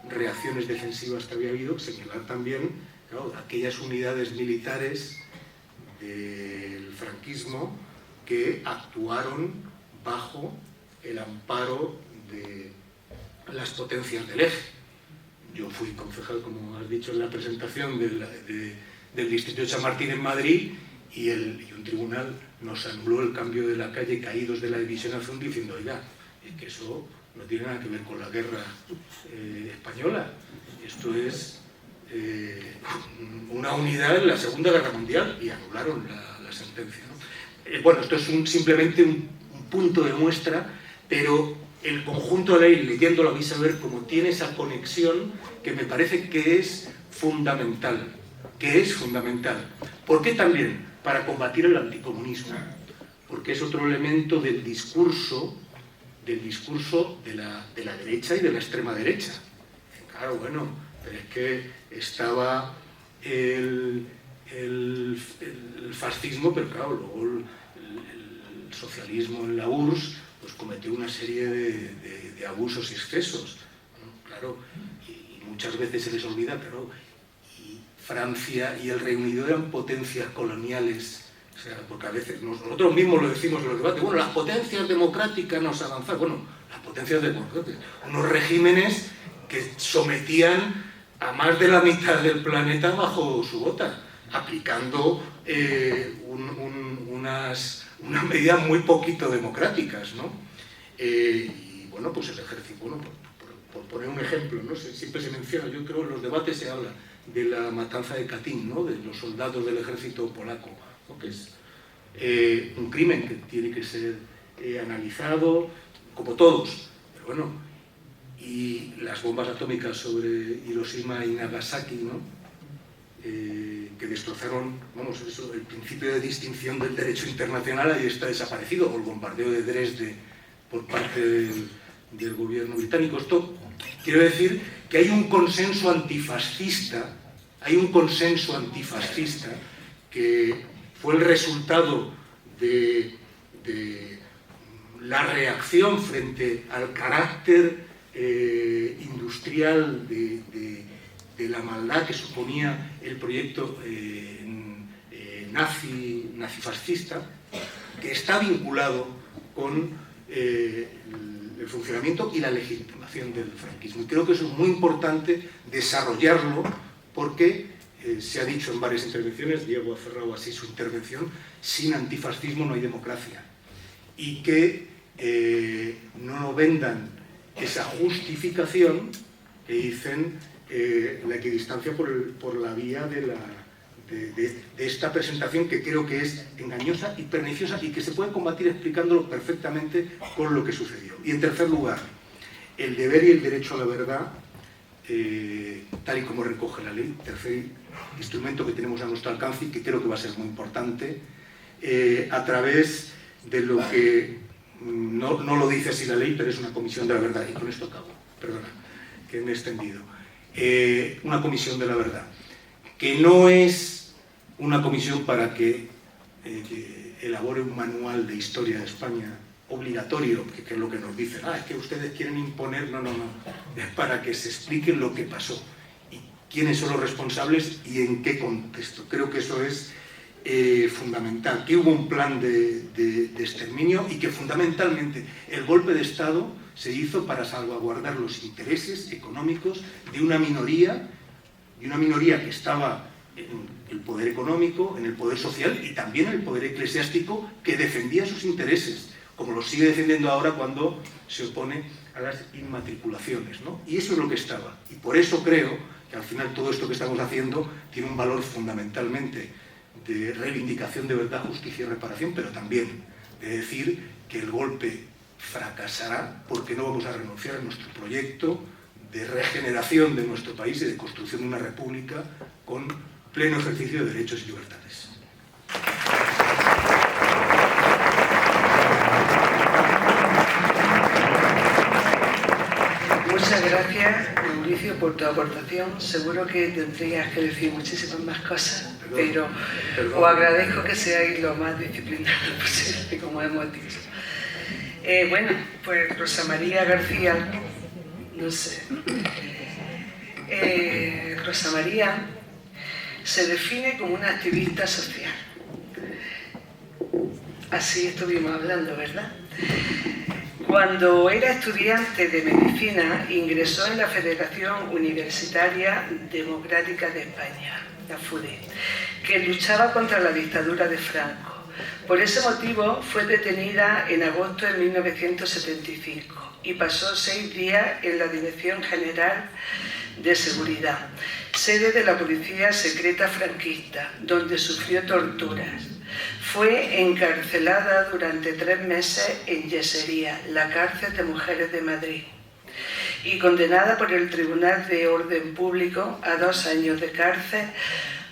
reacciones defensivas que había habido, señalar también, claro, aquellas unidades militares del franquismo que actuaron bajo el amparo de las potencias del eje. Yo fui concejal, como has dicho en la presentación, del distrito de Chamartín en Madrid, y un tribunal nos anuló el cambio de la calle Caídos de la División Azul, diciendo, oiga, es que eso no tiene nada que ver con la guerra española. Esto es una unidad en la Segunda Guerra Mundial, y anularon la sentencia, ¿no? Bueno, esto es simplemente un punto de muestra, pero el conjunto de la ley, leyéndolo, vais a ver cómo tiene esa conexión que me parece que es fundamental. ¿Por qué también? Para combatir el anticomunismo, porque es otro elemento del discurso de la derecha y de la extrema derecha. Claro, bueno, pero es que estaba el fascismo, pero claro, luego el socialismo en la URSS pues cometió una serie de abusos y excesos, ¿no? Claro, y muchas veces se les olvida, claro, y Francia y el Reino Unido eran potencias coloniales. O sea, porque a veces nosotros mismos lo decimos en los debates, bueno, las potencias democráticas nos avanzaron. Bueno, las potencias democráticas, unos regímenes que sometían a más de la mitad del planeta bajo su bota. aplicando unas medidas muy poquito democráticas, ¿no? Y bueno, pues el ejército, bueno, por poner un ejemplo, ¿no? Siempre se menciona, yo creo en los debates se habla de la matanza de Katyn, ¿no? De los soldados del ejército polaco, ¿no? Que es un crimen que tiene que ser analizado, como todos, pero bueno, y las bombas atómicas sobre Hiroshima y Nagasaki, ¿no? Que destrozaron, vamos, eso, el principio de distinción del derecho internacional, ahí está desaparecido, o el bombardeo de Dresde por parte del gobierno británico. Esto quiero decir que hay un consenso antifascista, que fue el resultado de la reacción frente al carácter industrial de la maldad que suponía el proyecto nazifascista, que está vinculado con el funcionamiento y la legitimación del franquismo. Y creo que eso es muy importante desarrollarlo porque se ha dicho en varias intervenciones, Diego ha cerrado así su intervención, sin antifascismo no hay democracia. Y que no vendan esa justificación que dicen la equidistancia por la vía de esta presentación, que creo que es engañosa y perniciosa y que se puede combatir explicándolo perfectamente con lo que sucedió. Y en tercer lugar, el deber y el derecho a la verdad, tal y como recoge la ley, tercer instrumento que tenemos a nuestro alcance y que creo que va a ser muy importante, a través de lo que no lo dice así la ley, pero es una comisión de la verdad, y con esto acabo, perdona, que me he extendido. Una comisión de la verdad, que no es una comisión para que elabore un manual de historia de España obligatorio, que es lo que nos dicen, es que ustedes quieren imponer, no, es para que se explique lo que pasó y quiénes son los responsables y en qué contexto. Creo que eso es fundamental, que hubo un plan de exterminio y que fundamentalmente el golpe de Estado se hizo para salvaguardar los intereses económicos de una minoría que estaba en el poder económico, en el poder social y también en el poder eclesiástico, que defendía sus intereses, como los sigue defendiendo ahora cuando se opone a las inmatriculaciones, ¿no? Y eso es lo que estaba. Y por eso creo que al final todo esto que estamos haciendo tiene un valor fundamentalmente de reivindicación de verdad, justicia y reparación, pero también de decir que el golpe fracasará porque no vamos a renunciar a nuestro proyecto de regeneración de nuestro país y de construcción de una república con pleno ejercicio de derechos y libertades.
Muchas gracias, Mauricio, por tu aportación. Seguro que tendrías que decir muchísimas más cosas, pero os agradezco que seáis lo más disciplinados posible, como hemos dicho. Bueno, pues Rosa María García, no sé. Rosa María se define como una activista social. Así estuvimos hablando, ¿verdad? Cuando era estudiante de medicina, ingresó en la Federación Universitaria Democrática de España, la FUDE, que luchaba contra la dictadura de Franco. Por ese motivo fue detenida en agosto de 1975 y pasó 6 días en la Dirección General de Seguridad, sede de la Policía Secreta franquista, donde sufrió torturas. Fue encarcelada durante 3 meses en Yesería, la cárcel de mujeres de Madrid, y condenada por el Tribunal de Orden Público a 2 años de cárcel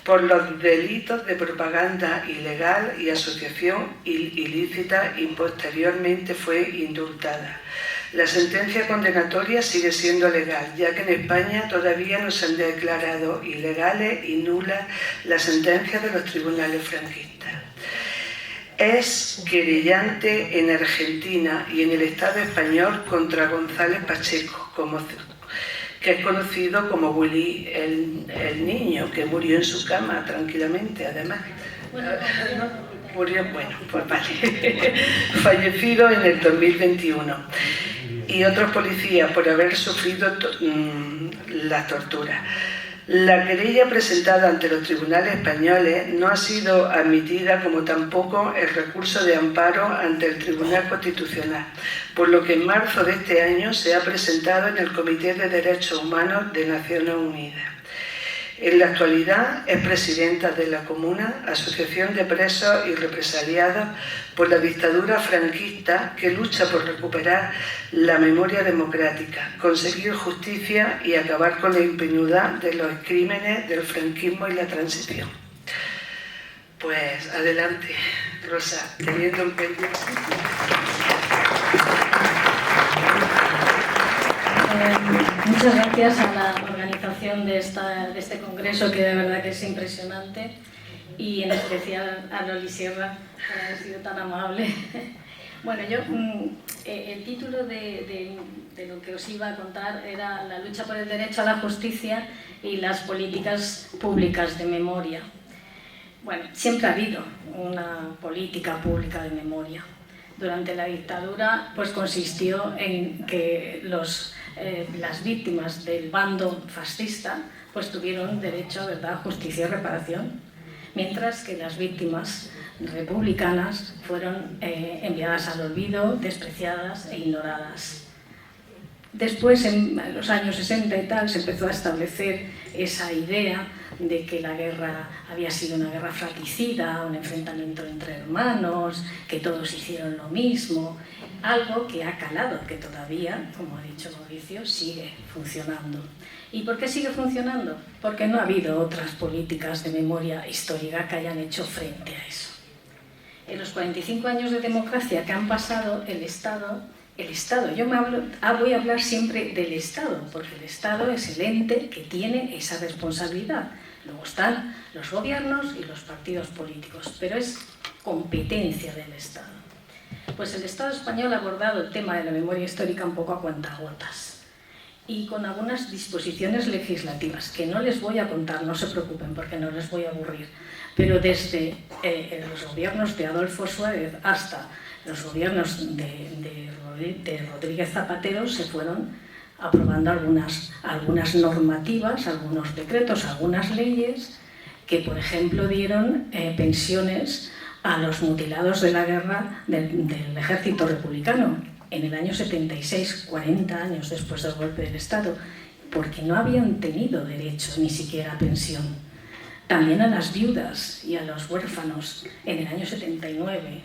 por los delitos de propaganda ilegal y asociación ilícita, y posteriormente fue indultada. La sentencia condenatoria sigue siendo legal, ya que en España todavía no se han declarado ilegales y nulas las sentencias de los tribunales franquistas. Es querellante en Argentina y en el Estado español contra González Pacheco, que es conocido como Willy el niño, que murió en su cama tranquilamente, además. Murió, bueno, pues vale. Fallecido en el 2021. Y otros policías por haber sufrido la tortura. La querella presentada ante los tribunales españoles no ha sido admitida, como tampoco el recurso de amparo ante el Tribunal Constitucional, por lo que en marzo de este año se ha presentado en el Comité de Derechos Humanos de Naciones Unidas. En la actualidad es presidenta de la Comuna, Asociación de Presos y Represaliados por la dictadura franquista, que lucha por recuperar la memoria democrática, conseguir justicia y acabar con la impunidad de los crímenes del franquismo y la transición. Pues adelante, Rosa, teniendo en cuenta.
Muchas gracias a la organización de este congreso, que de verdad que es impresionante, y en especial a Loli Sierra, por haber sido tan amable. Bueno, el título de lo que os iba a contar era la lucha por el derecho a la justicia y las políticas públicas de memoria. Bueno, siempre ha habido una política pública de memoria. Durante la dictadura, pues consistió en que las víctimas del bando fascista pues tuvieron derecho a verdad, justicia y reparación, mientras que las víctimas republicanas fueron enviadas al olvido, despreciadas e ignoradas. Después, en los años 60 y tal, se empezó a establecer esa idea de que la guerra había sido una guerra fratricida, un enfrentamiento entre hermanos, que todos hicieron lo mismo, algo que ha calado, que todavía, como ha dicho Mauricio, sigue funcionando. ¿Y por qué sigue funcionando? Porque no ha habido otras políticas de memoria histórica que hayan hecho frente a eso. En los 45 años de democracia que han pasado, el Estado, voy a hablar siempre del Estado, porque el Estado es el ente que tiene esa responsabilidad. Luego están los gobiernos y los partidos políticos, pero es competencia del Estado. Pues el Estado español ha abordado el tema de la memoria histórica un poco a cuentagotas y con algunas disposiciones legislativas que no les voy a contar, no se preocupen porque no les voy a aburrir, pero desde los gobiernos de Adolfo Suárez hasta los gobiernos de Rodríguez Zapatero se fueron aprobando algunas normativas, algunos decretos, algunas leyes que, por ejemplo, dieron pensiones a los mutilados de la guerra del ejército republicano en el año 76, 40 años después del golpe del Estado, porque no habían tenido derecho ni siquiera a pensión. También a las viudas y a los huérfanos en el año 79,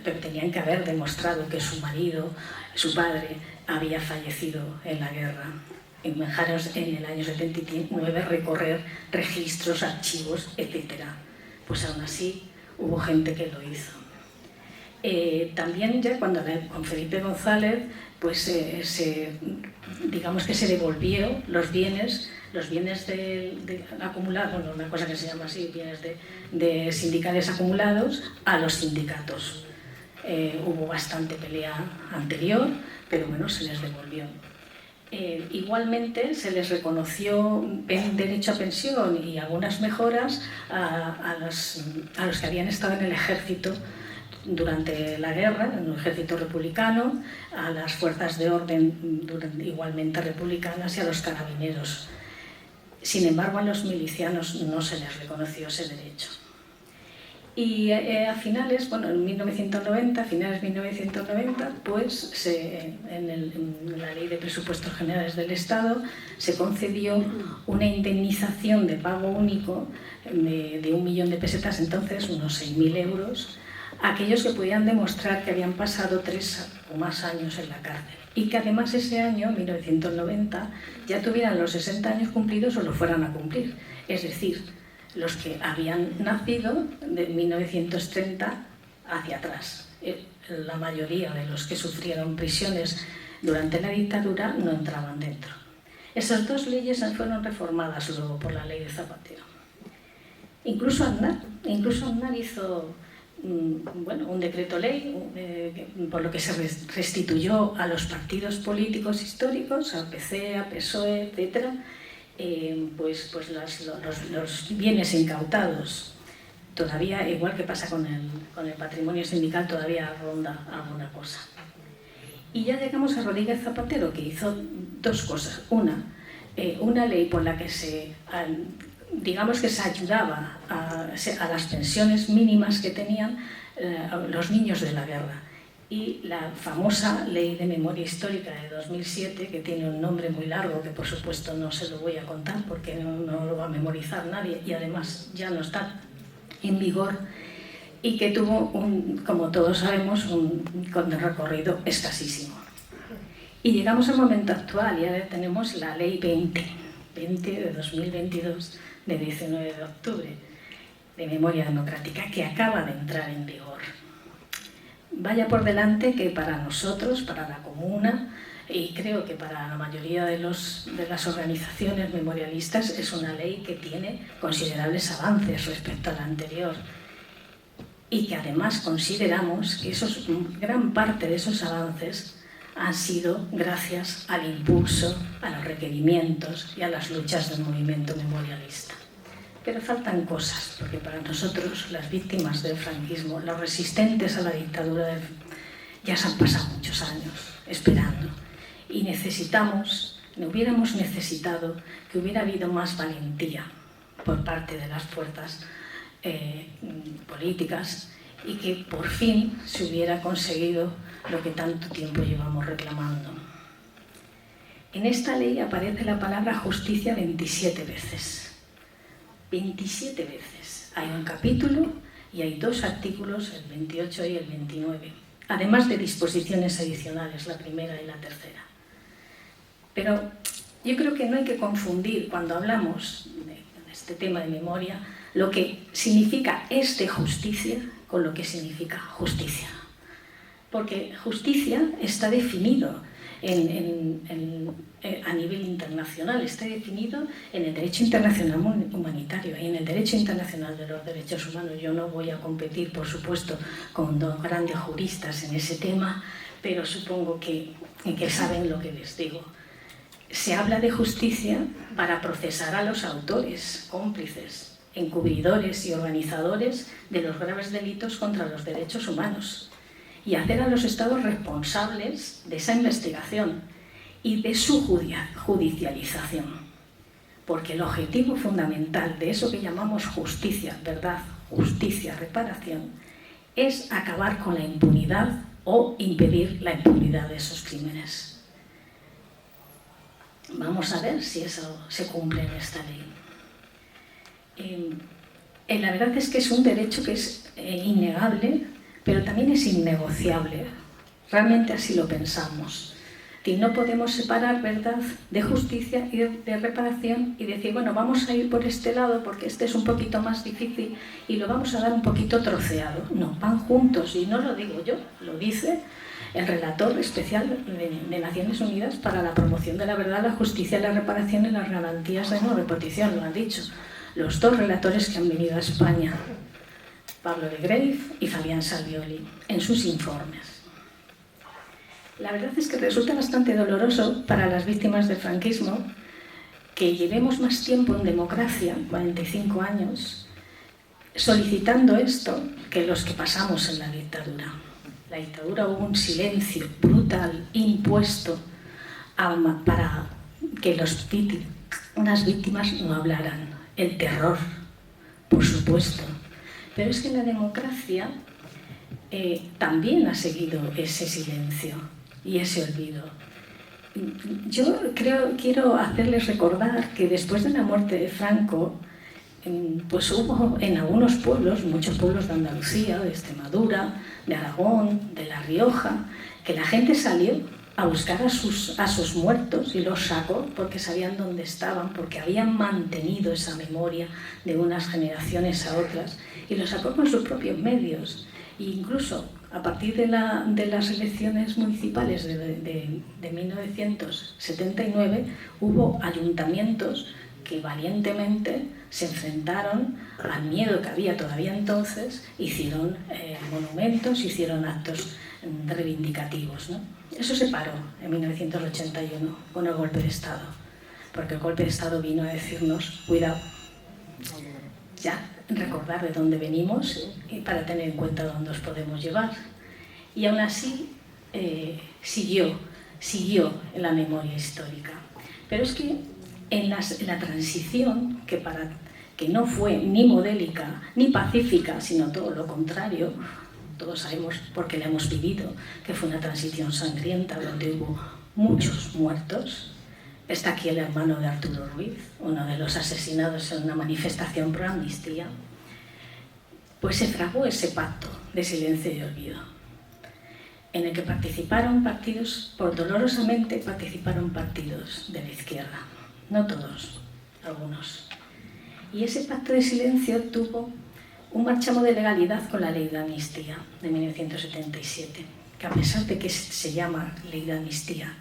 pero tenían que haber demostrado que su marido, su padre, había fallecido en la guerra. Imaginaos en el año 79 recorrer registros, archivos, etc. Pues aún así hubo gente que lo hizo. También ya con Felipe González, pues digamos que se devolvió los bienes acumulados, bueno, una cosa que se llama así, bienes de sindicales acumulados a los sindicatos. Hubo bastante pelea anterior, pero bueno, se les devolvió. Igualmente se les reconoció derecho a pensión y algunas mejoras a los que habían estado en el ejército durante la guerra, en el ejército republicano, a las fuerzas de orden igualmente republicanas y a los carabineros. Sin embargo, a los milicianos no se les reconoció ese derecho. Y a finales, en 1990, pues en la Ley de Presupuestos Generales del Estado se concedió una indemnización de pago único de 1 millón de pesetas, entonces unos 6.000 euros, a aquellos que pudieran demostrar que habían pasado 3 o más años en la cárcel y que además ese año, 1990, ya tuvieran los 60 años cumplidos o lo fueran a cumplir. Es decir, los que habían nacido de 1930 hacia atrás. La mayoría de los que sufrieron prisiones durante la dictadura no entraban dentro. Esas dos leyes fueron reformadas luego por la ley de Zapatero. Incluso Aznar hizo un decreto ley por lo que se restituyó a los partidos políticos históricos, a PC, a PSOE, etc., pues los bienes incautados. Todavía, igual que pasa con el patrimonio sindical, todavía ronda alguna cosa. Y ya llegamos a Rodríguez Zapatero, que hizo 2 cosas. Una, una ley por la que digamos que se ayudaba a las pensiones mínimas que tenían los niños de la guerra. Y la famosa Ley de Memoria Histórica de 2007, que tiene un nombre muy largo, que por supuesto no se lo voy a contar porque no lo va a memorizar nadie, y además ya no está en vigor, y que tuvo, como todos sabemos, un recorrido escasísimo. Y llegamos al momento actual, y ahora tenemos la Ley 20 de 2022, de 19 de octubre, de Memoria Democrática, que acaba de entrar en vigor. Vaya por delante que para nosotros, para la comuna, y creo que para la mayoría de las organizaciones memorialistas, es una ley que tiene considerables avances respecto a la anterior. Y que además consideramos que gran parte de esos avances han sido gracias al impulso, a los requerimientos y a las luchas del movimiento memorialista. Pero faltan cosas, porque para nosotros, las víctimas del franquismo, los resistentes a la dictadura, ya se han pasado muchos años esperando. Y hubiéramos necesitado que hubiera habido más valentía por parte de las fuerzas políticas y que por fin se hubiera conseguido lo que tanto tiempo llevamos reclamando. En esta ley aparece la palabra justicia 27 veces. 27 veces. Hay un capítulo y hay 2 artículos, el 28 y el 29, además de disposiciones adicionales, la primera y la tercera. Pero yo creo que no hay que confundir, cuando hablamos de este tema de memoria, lo que significa justicia con lo que significa justicia. Porque justicia está definido a nivel internacional, está definido en el derecho internacional humanitario y en el derecho internacional de los derechos humanos. Yo no voy a competir, por supuesto, con 2 grandes juristas en ese tema, pero supongo que saben lo que les digo. Se habla de justicia para procesar a los autores, cómplices, encubridores y organizadores de los graves delitos contra los derechos humanos, y hacer a los estados responsables de esa investigación y de su judicialización. Porque el objetivo fundamental de eso que llamamos justicia, verdad, justicia, reparación, es acabar con la impunidad o impedir la impunidad de esos crímenes. Vamos a ver si eso se cumple en esta ley. La verdad es que es un derecho que es innegable, pero también es innegociable. Realmente así lo pensamos. Y no podemos separar verdad de justicia y de reparación y decir, bueno, vamos a ir por este lado porque este es un poquito más difícil y lo vamos a dar un poquito troceado. No, van juntos, y no lo digo yo, lo dice el relator especial de Naciones Unidas para la promoción de la verdad, la justicia, la reparación y las garantías de no repetición, lo han dicho los 2 relatores que han venido a España, Pablo de Grave y Fabián Salvioli, en sus informes. La verdad es que resulta bastante doloroso para las víctimas del franquismo que llevemos más tiempo en democracia, 45 años, solicitando esto que los que pasamos en la dictadura. La dictadura hubo un silencio brutal impuesto para que unas víctimas no hablaran. El terror, por supuesto. Pero es que en la democracia también ha seguido ese silencio y ese olvido. Yo quiero hacerles recordar que después de la muerte de Franco, pues hubo en algunos pueblos, muchos pueblos de Andalucía, de Extremadura, de Aragón, de La Rioja, que la gente salió a buscar a sus muertos y los sacó porque sabían dónde estaban, porque habían mantenido esa memoria de unas generaciones a otras, y los sacó con sus propios medios. E incluso a partir de las elecciones municipales de 1979 hubo ayuntamientos que valientemente se enfrentaron al miedo que había todavía entonces, hicieron monumentos, hicieron actos reivindicativos, ¿no? Eso se paró en 1981 con el golpe de Estado, porque el golpe de Estado vino a decirnos, cuidado, ya, recordar de dónde venimos y para tener en cuenta dónde os podemos llevar. Y aún así siguió en la memoria histórica. Pero es que en la transición, que no fue ni modélica ni pacífica, sino todo lo contrario, todos sabemos porque la hemos vivido, que fue una transición sangrienta donde hubo muchos muertos. Está aquí el hermano de Arturo Ruiz, uno de los asesinados en una manifestación pro amnistía. Pues se fraguó ese pacto de silencio y olvido, en el que participaron partidos, dolorosamente participaron partidos de la izquierda, no todos, algunos. Y ese pacto de silencio tuvo un marchamo de legalidad con la Ley de Amnistía de 1977, que a pesar de que se llama Ley de Amnistía,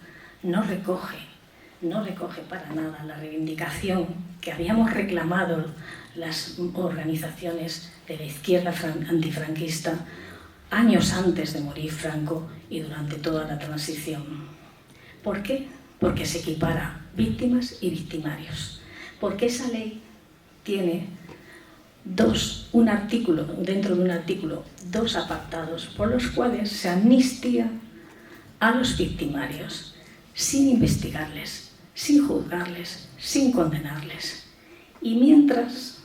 no recoge para nada la reivindicación que habíamos reclamado las organizaciones de la izquierda antifranquista años antes de morir Franco y durante toda la transición. ¿Por qué? Porque se equipara víctimas y victimarios. Porque esa ley tiene un artículo, dentro de un artículo, dos apartados por los cuales se amnistía a los victimarios sin investigarles, sin juzgarles, sin condenarles. Y mientras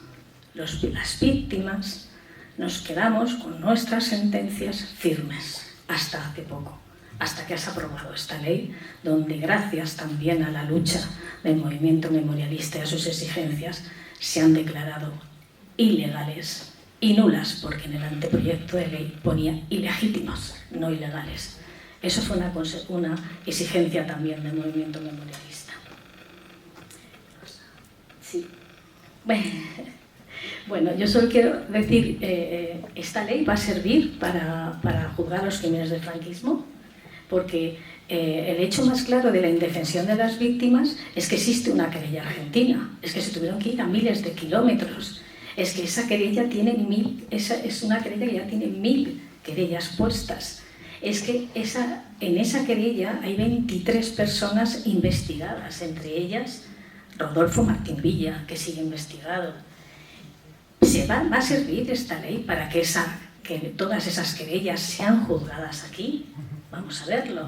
las víctimas nos quedamos con nuestras sentencias firmes, hasta hace poco, hasta que has aprobado esta ley, donde gracias también a la lucha del movimiento memorialista y a sus exigencias, se han declarado ilegales y nulas, porque en el anteproyecto de ley ponía ilegítimos, no ilegales. Eso fue una exigencia también del movimiento memorialista. Sí. Bueno, yo solo quiero decir, esta ley va a servir para juzgar los crímenes del franquismo, porque el hecho más claro de la indefensión de las víctimas es que existe una querella argentina, es que se tuvieron que ir a miles de kilómetros, es que esa querella es una querella que ya tiene 1000 querellas puestas, es que en esa querella hay 23 personas investigadas, entre ellas Rodolfo Martín Villa, que sigue investigado. ¿Va a servir esta ley para que todas esas querellas sean juzgadas aquí? Vamos a verlo,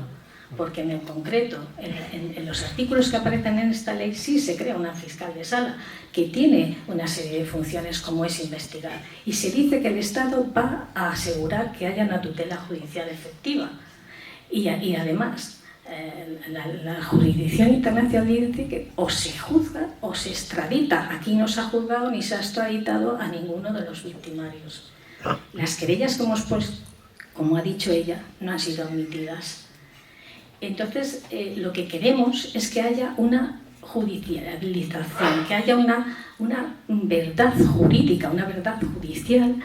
porque en el concreto, en los artículos que aparecen en esta ley, sí se crea una fiscal de sala que tiene una serie de funciones como es investigar, y se dice que el Estado va a asegurar que haya una tutela judicial efectiva, y además la jurisdicción internacional dice que o se juzga o se extradita. Aquí no se ha juzgado ni se ha extraditado a ninguno de los victimarios. Las querellas que hemos puesto, como ha dicho ella, no han sido admitidas. Entonces, lo que queremos es que haya una judicialización, que haya una verdad jurídica, una verdad judicial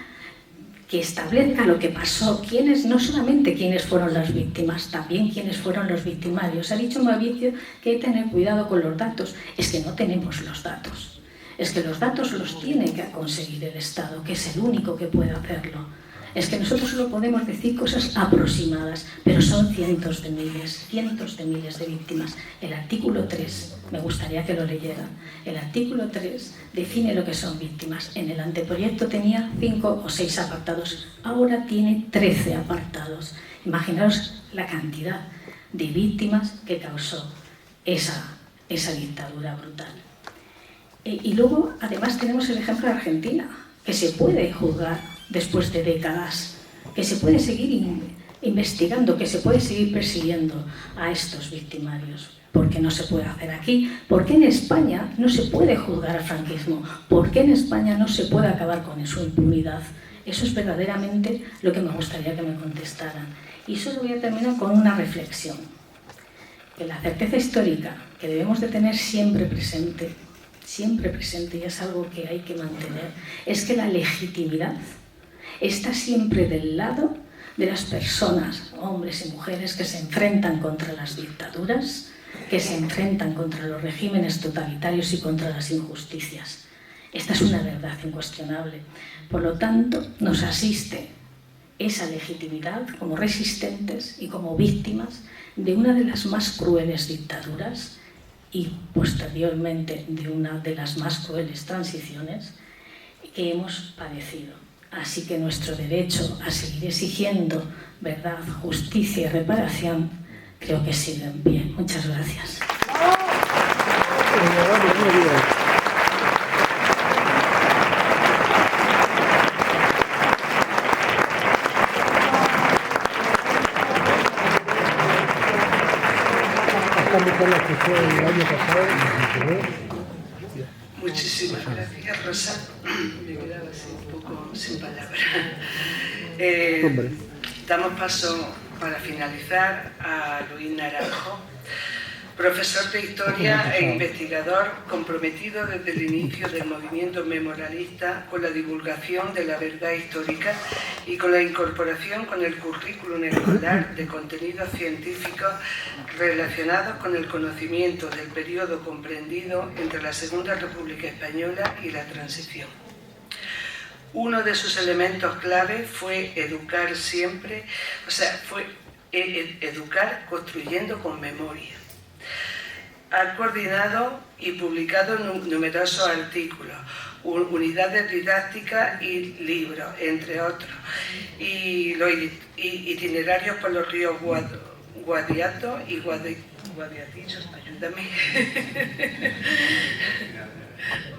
que establezca lo que pasó, no solamente quiénes fueron las víctimas, también quiénes fueron los victimarios. Ha dicho Mauricio que hay que tener cuidado con los datos. Es que no tenemos los datos. Es que los datos los tiene que conseguir el Estado, que es el único que puede hacerlo. Es que nosotros solo podemos decir cosas aproximadas, pero son cientos de miles de víctimas. El artículo 3, me gustaría que lo leyeran, el artículo 3 define lo que son víctimas. En el anteproyecto tenía 5 o 6 apartados, ahora tiene 13 apartados. Imaginaos la cantidad de víctimas que causó esa dictadura brutal. Y luego, además, tenemos el ejemplo de Argentina, que se puede juzgar después de décadas, que se puede seguir investigando, que se puede seguir persiguiendo a estos victimarios. ¿Por qué no se puede hacer aquí? ¿Por qué en España no se puede juzgar al franquismo? ¿Por qué en España no se puede acabar con su impunidad? Eso es verdaderamente lo que me gustaría que me contestaran. Y solo voy a terminar con una reflexión. Que la certeza histórica que debemos de tener siempre presente, y es algo que hay que mantener, es que la legitimidad está siempre del lado de las personas, hombres y mujeres, que se enfrentan contra las dictaduras, que se enfrentan contra los regímenes totalitarios y contra las injusticias. Esta es una verdad incuestionable. Por lo tanto, nos asiste esa legitimidad como resistentes y como víctimas de una de las más crueles dictaduras y posteriormente de una de las más crueles transiciones que hemos padecido. Así que nuestro derecho a seguir exigiendo verdad, justicia y reparación creo que sigue en pie. Muchas gracias.
Muchísimas gracias, Rosa. Me quedaba así un poco sin palabras. Damos paso, para finalizar, a Luis Naranjo, profesor de Historia e investigador comprometido desde el inicio del movimiento memorialista con la divulgación de la verdad histórica y con la incorporación con el currículum escolar de contenidos científicos relacionados con el conocimiento del periodo comprendido entre la Segunda República Española y la Transición. Uno de sus elementos clave fue educar siempre, educar construyendo con memoria. Ha coordinado y publicado numerosos artículos, unidades didácticas y libros, entre otros, y los itinerarios por los ríos Guadiato y Guadiatillos, ayúdame.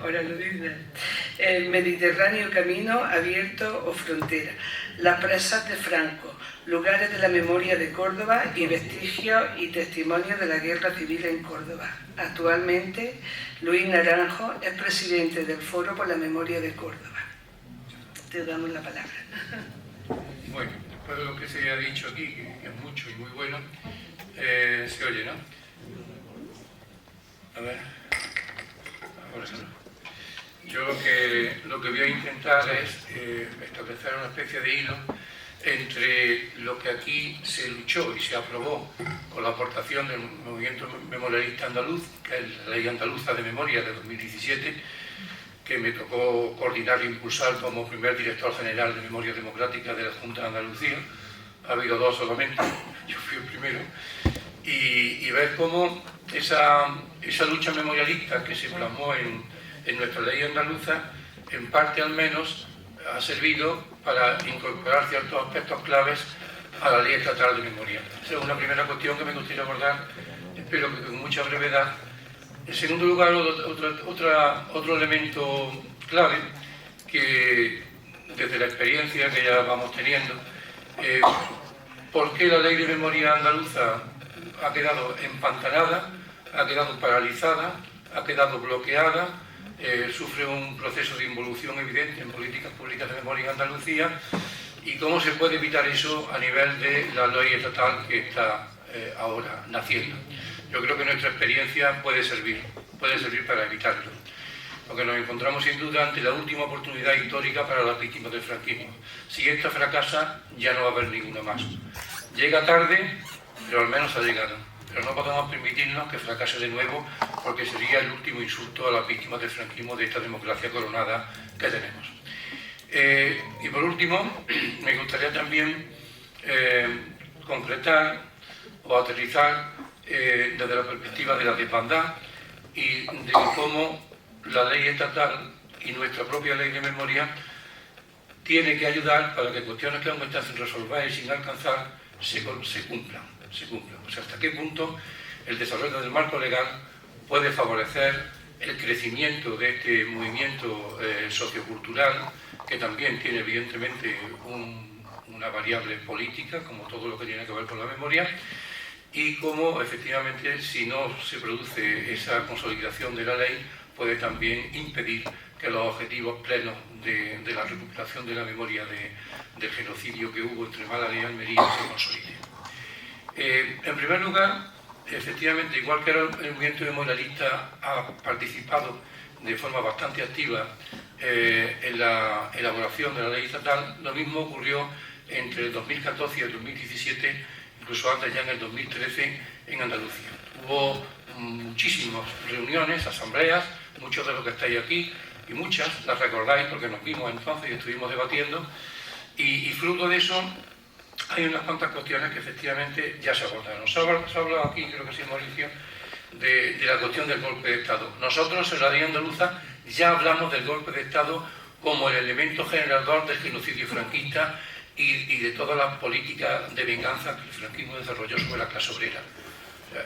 Ahora lo dice. El Mediterráneo Camino Abierto o Frontera, las presas de Franco, lugares de la memoria de Córdoba y vestigios y testimonios de la guerra civil en Córdoba. Actualmente, Luis Naranjo es presidente del Foro por la Memoria de Córdoba. Te damos la palabra.
Bueno, después de lo que se ha dicho aquí, que es mucho y muy bueno, se oye, ¿no? A ver, ahora sí. Yo lo que voy a intentar es establecer una especie de hilo entre lo que aquí se luchó y se aprobó con la aportación del movimiento memorialista andaluz, que es la Ley Andaluza de Memoria de 2017, que me tocó coordinar e impulsar como primer director general de Memoria Democrática de la Junta de Andalucía. Ha habido dos solamente, yo fui el primero, y ver cómo esa lucha memorialista que se plasmó en nuestra ley andaluza, en parte al menos, ha servido para incorporar ciertos aspectos claves a la ley estatal de memoria. Esa es una primera cuestión que me gustaría abordar, espero que con mucha brevedad. En segundo lugar, otro elemento clave, que desde la experiencia que ya vamos teniendo, ¿por qué la ley de memoria andaluza ha quedado empantanada, ha quedado paralizada, ha quedado bloqueada? Sufre un proceso de involución evidente en políticas públicas de memoria en Andalucía, y cómo se puede evitar eso a nivel de la ley estatal que está ahora naciendo. Yo creo que nuestra experiencia puede servir para evitarlo, porque nos encontramos sin duda ante la última oportunidad histórica para las víctimas del franquismo. Si esta fracasa, ya no va a haber ninguna más. Llega tarde, pero al menos ha llegado. Pero no podemos permitirnos que fracase de nuevo, porque sería el último insulto a las víctimas del franquismo de esta democracia coronada que tenemos. Y por último, me gustaría también concretar o aterrizar desde la perspectiva de la desbandad y de cómo la ley estatal y nuestra propia ley de memoria tiene que ayudar para que cuestiones que aún están sin resolver y sin alcanzar se cumplan. O sea, hasta qué punto el desarrollo del marco legal puede favorecer el crecimiento de este movimiento sociocultural, que también tiene evidentemente una variable política, como todo lo que tiene que ver con la memoria, y cómo efectivamente, si no se produce esa consolidación de la ley, puede también impedir que los objetivos plenos de la recuperación de la memoria del genocidio que hubo entre Málaga y Almería se consoliden. En primer lugar, efectivamente, igual que el movimiento memorialista ha participado de forma bastante activa en la elaboración de la ley estatal, lo mismo ocurrió entre el 2014 y el 2017, incluso antes, ya en el 2013, en Andalucía. Hubo muchísimas reuniones, asambleas, muchos de los que estáis aquí, y muchas las recordáis porque nos vimos entonces y estuvimos debatiendo, y fruto de eso hay unas cuantas cuestiones que efectivamente ya se abordaron. Se ha hablado aquí, creo que sí, Mauricio, de la cuestión del golpe de Estado. Nosotros en la ley andaluza ya hablamos del golpe de Estado como el elemento generador del genocidio franquista y de todas las políticas de venganza que el franquismo desarrolló sobre la clase obrera.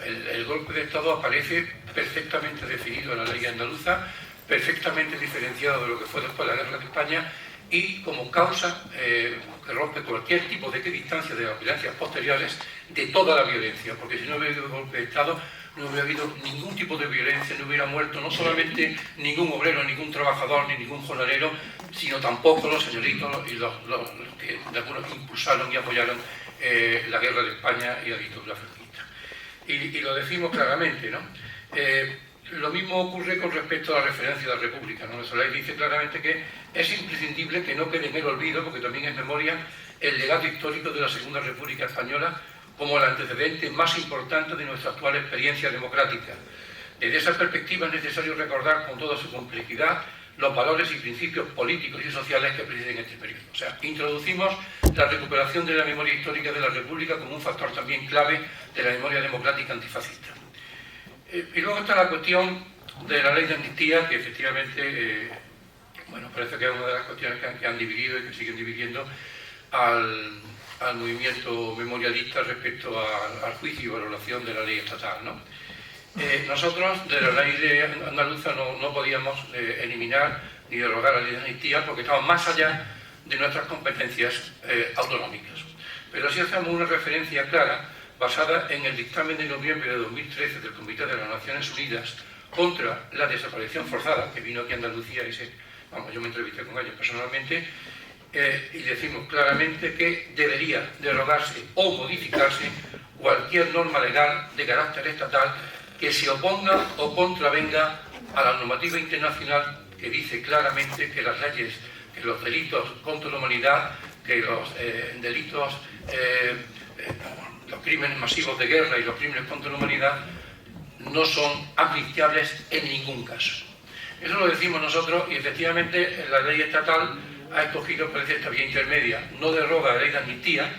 El golpe de Estado aparece perfectamente definido en la ley andaluza, perfectamente diferenciado de lo que fue después de la Guerra de España y como causa que rompe cualquier tipo de equidistancia de las violencias posteriores de toda la violencia, porque si no hubiera habido golpe de Estado no hubiera habido ningún tipo de violencia, no hubiera muerto no solamente ningún obrero, ningún trabajador, ni ningún jornalero, sino tampoco los señoritos y los que de algunos impulsaron y apoyaron la Guerra de España y la dictadura franquista. Y lo decimos claramente, ¿no? Lo mismo ocurre con respecto a la referencia de la República, ¿no? La ley dice claramente que es imprescindible que no quede en el olvido, porque también es memoria, el legado histórico de la Segunda República Española como el antecedente más importante de nuestra actual experiencia democrática. Desde esa perspectiva es necesario recordar con toda su complejidad los valores y principios políticos y sociales que presiden este periodo. O sea, introducimos la recuperación de la memoria histórica de la República como un factor también clave de la memoria democrática antifascista. Y luego está la cuestión de la ley de amnistía, que efectivamente, bueno, parece que es una de las cuestiones que han dividido y que siguen dividiendo al movimiento memorialista respecto al juicio y valoración de la ley estatal, ¿no? Nosotros, de la ley andaluza, no podíamos eliminar ni derogar la ley de amnistía porque estaba más allá de nuestras competencias autonómicas. Pero sí hacemos una referencia clara basada en el dictamen de noviembre de 2013 del Comité de las Naciones Unidas contra la desaparición forzada, que vino aquí a Andalucía y yo me entrevisté con ellos personalmente, y decimos claramente que debería derogarse o modificarse cualquier norma legal de carácter estatal que se oponga o contravenga a la normativa internacional que dice claramente que las leyes, que los delitos contra la humanidad, que los delitos, los crímenes masivos de guerra y los crímenes contra la humanidad no son amnistiables en ningún caso. Eso lo decimos nosotros y efectivamente la ley estatal ha escogido, parece, esta vía intermedia. No deroga la ley de amnistía,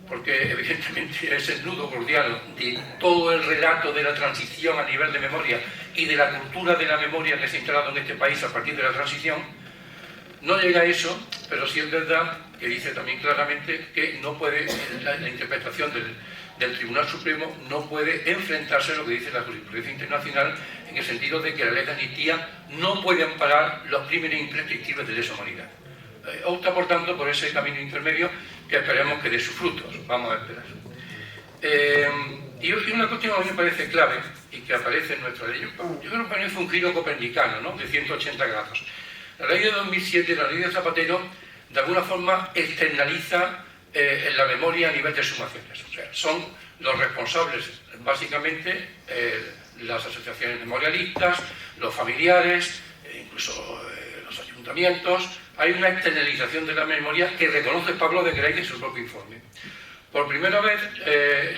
porque evidentemente es el nudo gordiano de todo el relato de la transición a nivel de memoria y de la cultura de la memoria que se ha instalado en este país a partir de la transición. No llega a eso, pero sí es verdad que dice también claramente que no puede, la interpretación del Tribunal Supremo no puede enfrentarse a lo que dice la jurisprudencia internacional en el sentido de que la ley de amnistía no puede amparar los crímenes imprescriptibles de lesa humanidad. Opta, por tanto, por ese camino intermedio que esperemos que dé sus frutos. Vamos a esperar. Y una cuestión que a mí me parece clave y que aparece en nuestra ley, yo creo que para mí fue un giro copernicano, ¿no?, de 180 grados. La ley de 2007, la ley de Zapatero, de alguna forma externaliza la memoria a nivel de sumaciones. O sea, son los responsables, básicamente, las asociaciones memorialistas, los familiares, incluso los ayuntamientos. Hay una externalización de la memoria que reconoce Pablo de Grey en su propio informe. Por primera vez,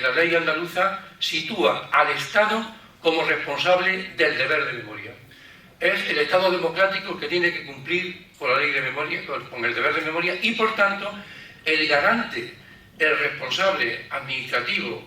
la ley andaluza sitúa al Estado como responsable del deber de memoria. Es el Estado democrático el que tiene que cumplir con la ley de memoria, con el deber de memoria, y por tanto el garante, el responsable administrativo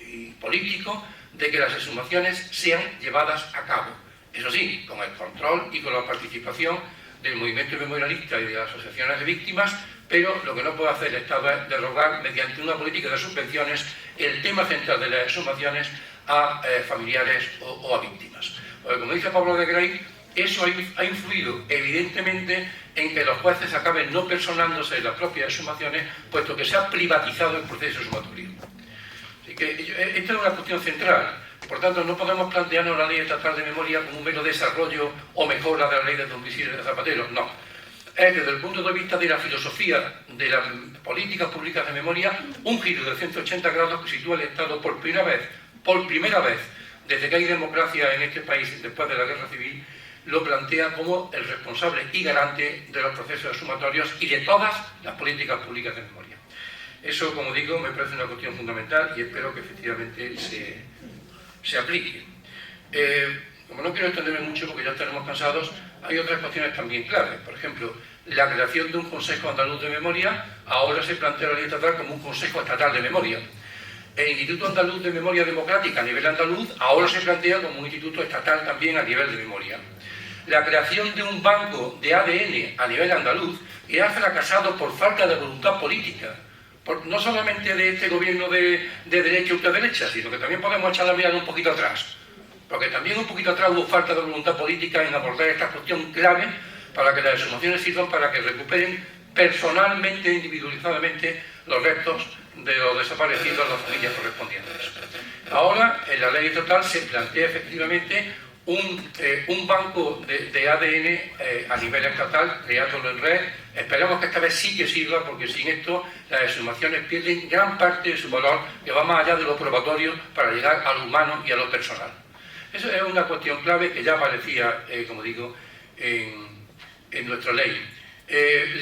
y político de que las exhumaciones sean llevadas a cabo. Eso sí, con el control y con la participación del movimiento memorialista y de las asociaciones de víctimas, pero lo que no puede hacer el Estado es derogar mediante una política de subvenciones el tema central de las exhumaciones a familiares o a víctimas. Porque, como dice Pablo de Grey, eso ha influido evidentemente en que los jueces acaben no personándose en las propias exhumaciones, puesto que se ha privatizado el proceso exhumatorio. Así que esta es una cuestión central. Por tanto, no podemos plantearnos la ley estatal de memoria como un mero desarrollo o mejora de la ley de 2007 de Zapatero. No. Es, desde el punto de vista de la filosofía de las políticas públicas de memoria, un giro de 180 grados que sitúa al Estado por primera vez, desde que hay democracia en este país después de la Guerra Civil, lo plantea como el responsable y garante de los procesos exhumatorios y de todas las políticas públicas de memoria. Eso, como digo, me parece una cuestión fundamental y espero que efectivamente se aplique. Como no quiero extenderme mucho porque ya estaremos cansados, hay otras cuestiones también claves. Por ejemplo, la creación de un Consejo Andaluz de Memoria. Ahora se plantea la ley estatal como un Consejo Estatal de Memoria. El Instituto Andaluz de Memoria Democrática a nivel andaluz ahora se plantea como un instituto estatal también a nivel de memoria. La creación de un banco de ADN a nivel andaluz que ha fracasado por falta de voluntad política, no solamente de este gobierno de derecha y ultraderecha, sino que también podemos echar la mirada un poquito atrás. Porque también un poquito atrás hubo falta de voluntad política en abordar esta cuestión clave para que las exhumaciones sirvan para que recuperen personalmente, individualizadamente, los restos de los desaparecidos a las familias correspondientes. Ahora, en la ley estatal se plantea efectivamente un banco de ADN a nivel estatal, creándolo en red. Esperamos que esta vez sí que sirva, porque sin esto las exhumaciones pierden gran parte de su valor, que va más allá de lo probatorio para llegar a lo humano y a lo personal. Eso es una cuestión clave que ya aparecía, como digo, en nuestra ley.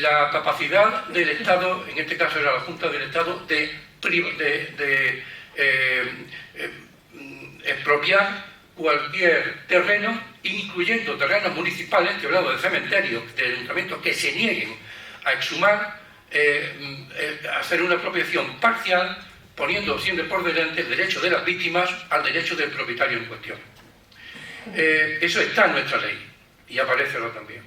La capacidad del Estado, en este caso era la Junta del Estado, de expropiar cualquier terreno, incluyendo terrenos municipales, que he hablado de cementerios, de ayuntamientos que se nieguen a exhumar, hacer una expropiación parcial, poniendo siempre por delante el derecho de las víctimas al derecho del propietario en cuestión. Eso está en nuestra ley y aparece ahora también.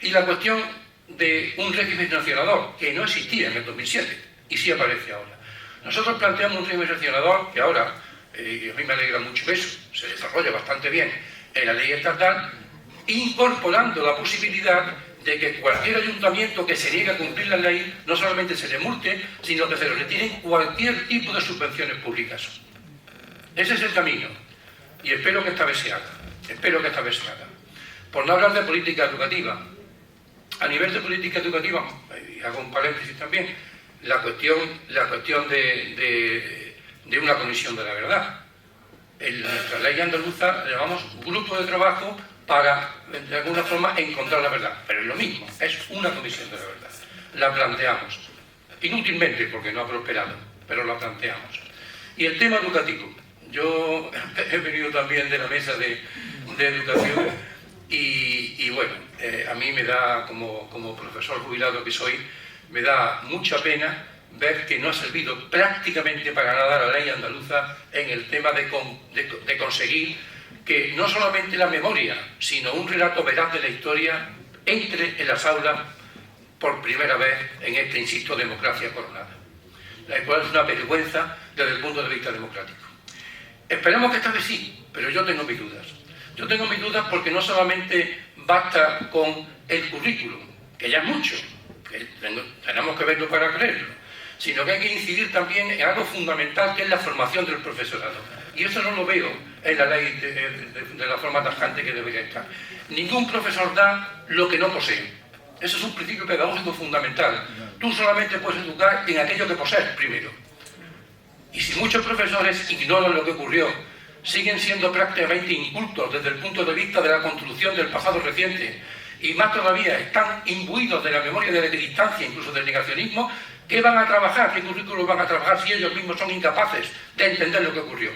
Y la cuestión de un régimen sancionador, que no existía en el 2007 y sí aparece ahora. Nosotros planteamos un régimen sancionador que ahora, y a mí me alegra mucho eso, se desarrolla bastante bien en la ley estatal, incorporando la posibilidad de que cualquier ayuntamiento que se niegue a cumplir la ley no solamente se le multe, sino que se le retiren cualquier tipo de subvenciones públicas. Ese es el camino, y espero que esta vez se haga. Espero que esta vez se haga. Por no hablar de política educativa. A nivel de política educativa, y hago un paréntesis también, la cuestión de una comisión de la verdad. En nuestra ley andaluza le llamamos grupo de trabajo para, de alguna forma, encontrar la verdad. Pero es lo mismo, es una comisión de la verdad. La planteamos. Inútilmente, porque no ha prosperado, pero la planteamos. Y el tema educativo. Yo he venido también de la mesa de educación y bueno, a mí me da, como profesor jubilado que soy, me da mucha pena ver que no ha servido prácticamente para nada la ley andaluza en el tema de conseguir que no solamente la memoria, sino un relato veraz de la historia entre en las aulas por primera vez en esta, insisto, democracia coronada. La cual es una vergüenza desde el punto de vista democrático. Esperemos que esta vez sí, pero yo tengo mis dudas. Yo tengo mis dudas porque no solamente basta con el currículum, que ya es mucho, que tenemos que verlo para creerlo, sino que hay que incidir también en algo fundamental, que es la formación del profesorado. Y eso no lo veo en la ley de la forma tajante que debería estar. Ningún profesor da lo que no posee. Eso es un principio pedagógico fundamental. Tú solamente puedes educar en aquello que posees primero. Y si muchos profesores ignoran lo que ocurrió, siguen siendo prácticamente incultos desde el punto de vista de la construcción del pasado reciente, y más todavía están imbuidos de la memoria de la equidistancia, incluso del negacionismo, ¿qué van a trabajar? ¿Qué currículos van a trabajar si ellos mismos son incapaces de entender lo que ocurrió?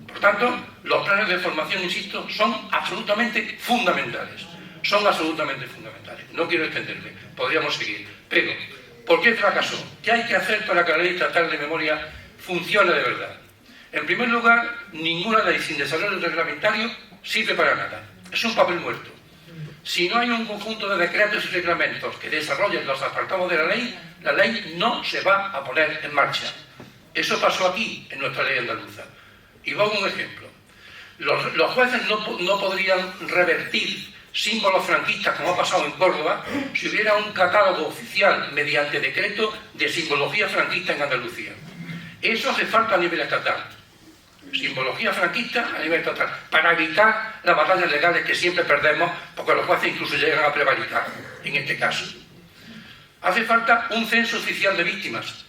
Por tanto, los planes de formación, insisto, son absolutamente fundamentales. Son absolutamente fundamentales. No quiero extenderme, podríamos seguir. Pero, ¿por qué fracasó? ¿Qué hay que hacer para que la ley estatal de memoria funcione de verdad? En primer lugar, ninguna ley sin desarrollo reglamentario sirve para nada. Es un papel muerto. Si no hay un conjunto de decretos y reglamentos que desarrollen los apartados de la ley no se va a poner en marcha. Eso pasó aquí, en nuestra ley andaluza. Y pongo un ejemplo. Los jueces no podrían revertir símbolos franquistas, como ha pasado en Córdoba, si hubiera un catálogo oficial mediante decreto de simbología franquista en Andalucía. Eso hace falta a nivel estatal. Simbología franquista a nivel estatal, para evitar las batallas legales que siempre perdemos, porque los jueces incluso llegan a prevaricar, en este caso. Hace falta un censo oficial de víctimas,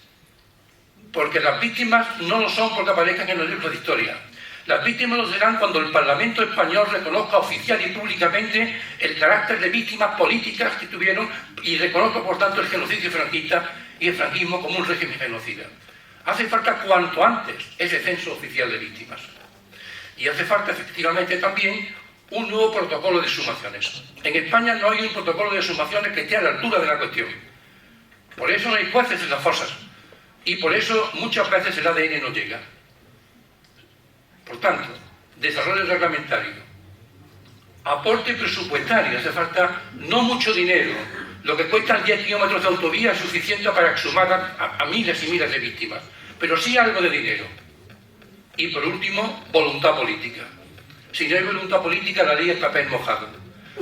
porque las víctimas no lo son porque aparezcan en los libros de historia. Las víctimas lo serán cuando el Parlamento español reconozca oficial y públicamente el carácter de víctimas políticas que tuvieron y reconozca, por tanto, el genocidio franquista y el franquismo como un régimen genocida. Hace falta cuanto antes ese censo oficial de víctimas. Y hace falta efectivamente también un nuevo protocolo de exhumaciones. En España no hay un protocolo de exhumaciones que esté a la altura de la cuestión. Por eso no hay jueces en las fosas. Y por eso muchas veces el ADN no llega. Por tanto, desarrollo reglamentario, aporte presupuestario, hace falta no mucho dinero. Lo que cuestan 10 kilómetros de autovía es suficiente para exhumar a miles y miles de víctimas, pero sí algo de dinero. Y por último, voluntad política. Si no hay voluntad política, la ley es papel mojado.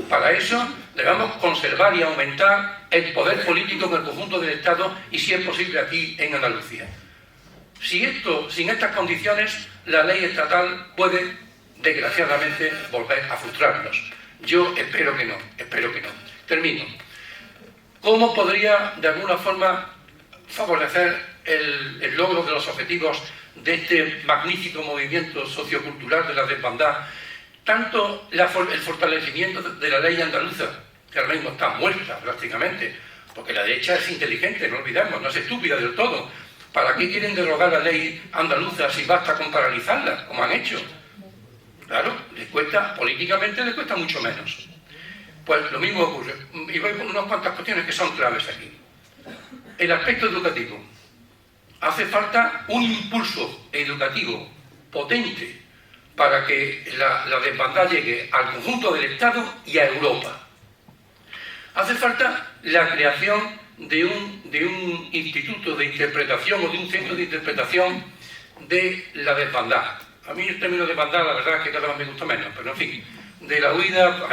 Para eso debemos conservar y aumentar el poder político en el conjunto del Estado y, si es posible, aquí en Andalucía. Sin estas condiciones, la ley estatal puede, desgraciadamente, volver a frustrarnos. Yo espero que no, espero que no. Termino. ¿Cómo podría, de alguna forma, favorecer el logro de los objetivos de este magnífico movimiento sociocultural de la desbandad? Tanto el fortalecimiento de la ley andaluza, que ahora mismo está muerta prácticamente, porque la derecha es inteligente, no olvidemos, no es estúpida del todo. ¿Para qué quieren derogar la ley andaluza si basta con paralizarla, como han hecho? Claro, políticamente les cuesta mucho menos. Pues lo mismo ocurre. Y voy con unas cuantas cuestiones que son claves aquí. El aspecto educativo. Hace falta un impulso educativo potente para que la desbandada llegue al conjunto del Estado y a Europa. Hace falta la creación de un instituto de interpretación o de un centro de interpretación de la desbandada. A mí el término desbandada, la verdad es que cada vez me gusta menos, pero en fin, de la huida,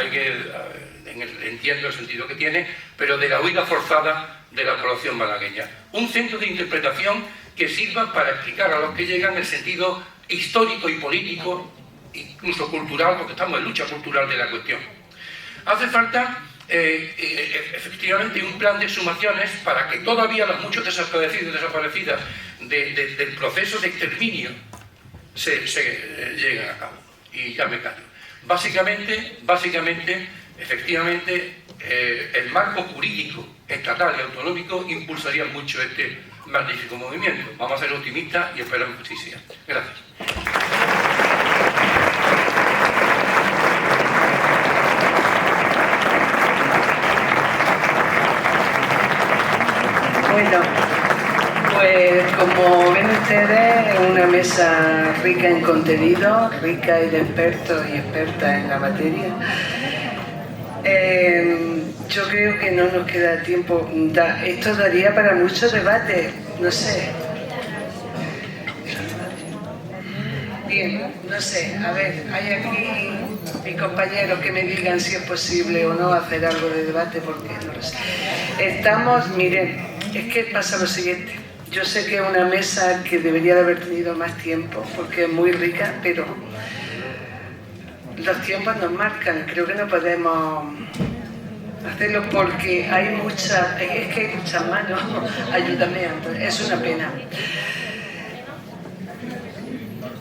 entiendo el sentido que tiene, pero de la huida forzada de la población malagueña. Un centro de interpretación que sirva para explicar a los que llegan el sentido histórico y político, incluso cultural, porque estamos en lucha cultural de la cuestión. Hace falta, efectivamente, un plan de exhumaciones para que todavía los muchos desaparecidos y desaparecidas del proceso de exterminio se lleguen a cabo. Y ya me callo. Básicamente, efectivamente, el marco jurídico estatal y autonómico impulsaría mucho este magnífico movimiento. Vamos a ser optimistas y esperamos que sí sea. Gracias.
Bueno, pues como ven ustedes, es una mesa rica en contenido, rica y de expertos y expertas en la materia. Yo creo que no nos queda tiempo. Esto daría para muchos debates, no sé. Bien, no sé, a ver, hay aquí mis compañeros que me digan si es posible o no hacer algo de debate, porque no lo sé. Miren, es que pasa lo siguiente. Yo sé que es una mesa que debería de haber tenido más tiempo, porque es muy rica, pero los tiempos nos marcan. Creo que no podemos hacerlo porque hay muchas manos. Ayúdame, Antonio. Es una pena.